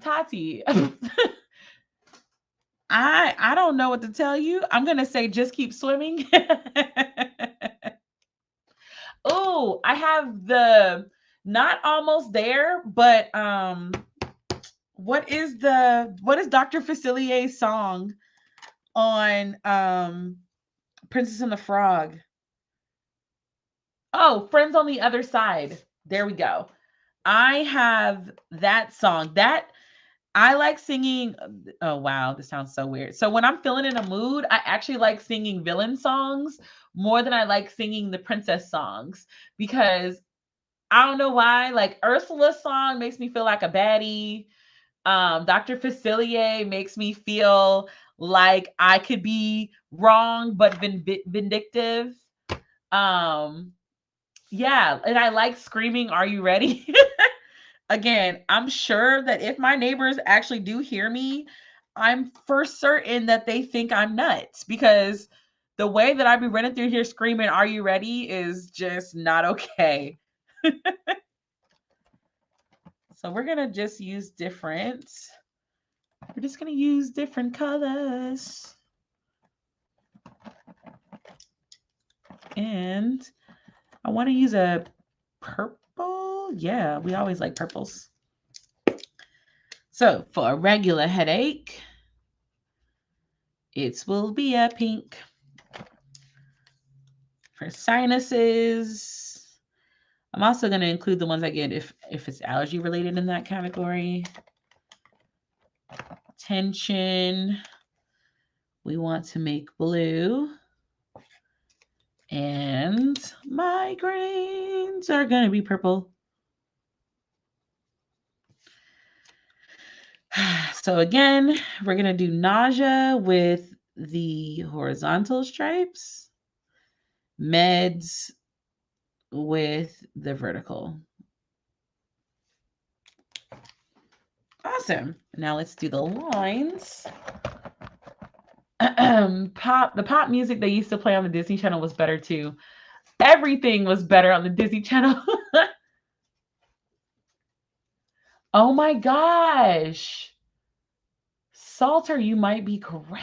Tati. I don't know what to tell you. I'm gonna say just keep swimming. Oh, I have the not almost there, but what is Dr. Facilier's song on Princess and the Frog? Oh, Friends on the Other Side. There we go. I have that song. That I like singing. Oh wow, this sounds so weird. So when I'm feeling in a mood, I actually like singing villain songs more than I like singing the princess songs, because I don't know why. Like Ursula's song makes me feel like a baddie. Dr. Facilier makes me feel like I could be wrong but vindictive. Yeah, and I like screaming, "Are you ready?" Again, I'm sure that if my neighbors actually do hear me, I'm for certain that they think I'm nuts, because the way that I be running through here screaming, "Are you ready?" is just not okay. So we're gonna just use different. We're just gonna use different colors. And I want to use a purple. Yeah, we always like purples. So for a regular headache, it will be a pink. For sinuses, I'm also going to include the ones I get if it's allergy related in that category. Tension, we want to make blue. And migraines are going to be purple. So again, we're going to do nausea with the horizontal stripes, meds with the vertical. Awesome. Now let's do the lines. The pop music they used to play on the Disney Channel was better too. Everything was better on the Disney Channel. Oh my gosh. Salter, you might be correct.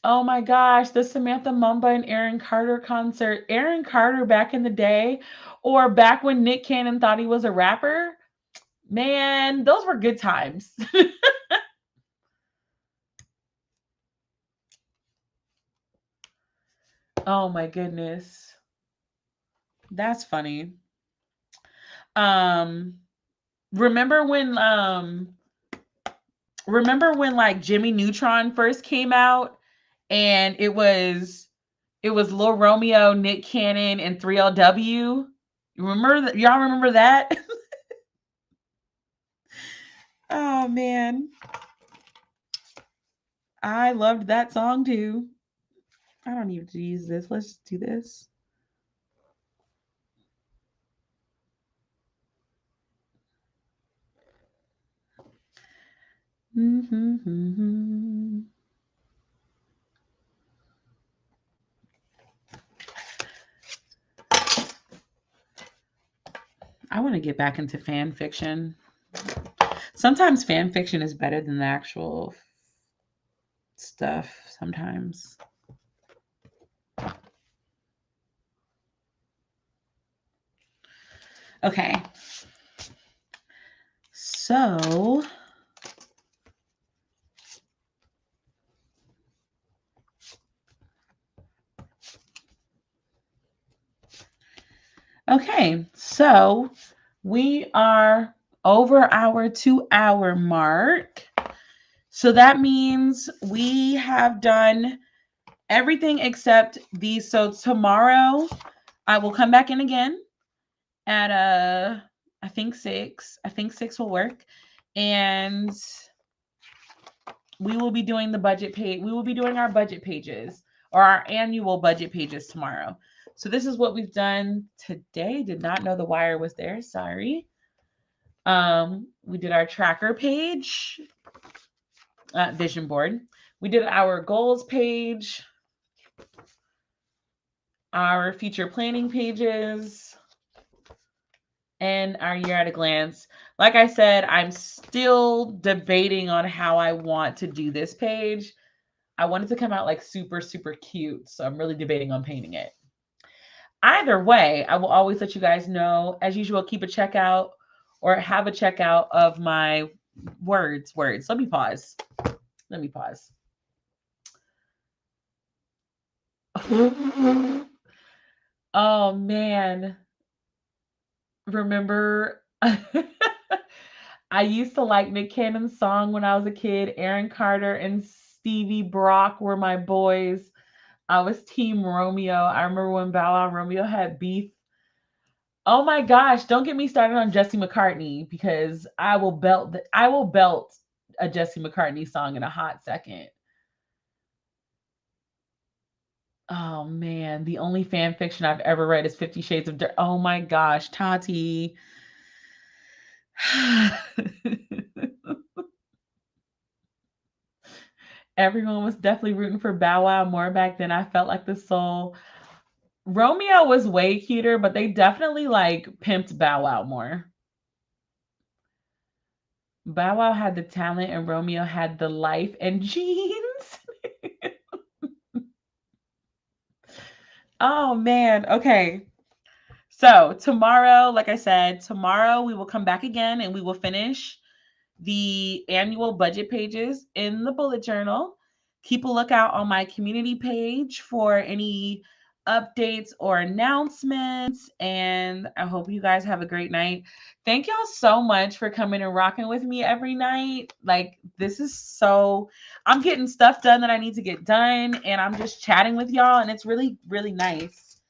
Oh my gosh, the Samantha Mumba and Aaron Carter concert. Aaron Carter back in the day, or back when Nick Cannon thought he was a rapper. Man, those were good times. Oh my goodness. That's funny. Um remember when like Jimmy Neutron first came out and it was Lil Romeo, Nick Cannon, and 3LW. Remember that? Y'all remember that? Oh man. I loved that song too. I don't need to use this. Let's just do this. Mm-hmm. I want to get back into fan fiction. Sometimes fan fiction is better than the actual stuff. Sometimes. Okay. So, okay. So, we are over our 2-hour mark. So that means we have done everything except these. So tomorrow I will come back in again at I think 6. I think 6 will work. And we will be doing the budget page. We will be doing our budget pages or our annual budget pages tomorrow. So this is what we've done today. Did not know the wire was there. Sorry. We did our tracker page, vision board. We did our goals page, our future planning pages, and our year at a glance. Like I said, I'm still debating on how I want to do this page. I want it to come out like super, super cute. So I'm really debating on painting it. Either way, I will always let you guys know. As usual, keep a checkout or have a checkout of my words. Let me pause. Oh man. Remember I used to like Nick Cannon's song when I was a kid. Aaron Carter and Stevie Brock were my boys. I was Team Romeo. I remember when Bow Wow and Romeo had beef. Oh my gosh, don't get me started on Jesse McCartney because I will belt a Jesse McCartney song in a hot second. Oh man, the only fan fiction I've ever read is 50 Shades of Dirt. Oh my gosh, Tati. Everyone was definitely rooting for Bow Wow more back then. I felt like the soul. Romeo was way cuter, but they definitely like pimped Bow Wow more. Bow Wow had the talent and Romeo had the life and genes. Oh man. Okay. So tomorrow, like I said, tomorrow we will come back again and we will finish the annual budget pages in the bullet journal. Keep a lookout on my community page for any updates or announcements. And I hope you guys have a great night. Thank y'all so much for coming and rocking with me every night. Like, this is so, I'm getting stuff done that I need to get done. And I'm just chatting with y'all. And it's really, really nice.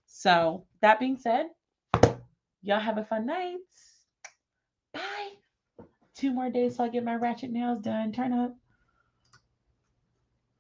So, that being said, y'all have a fun night. Bye. 2 more days till I get my ratchet nails done. Turn up.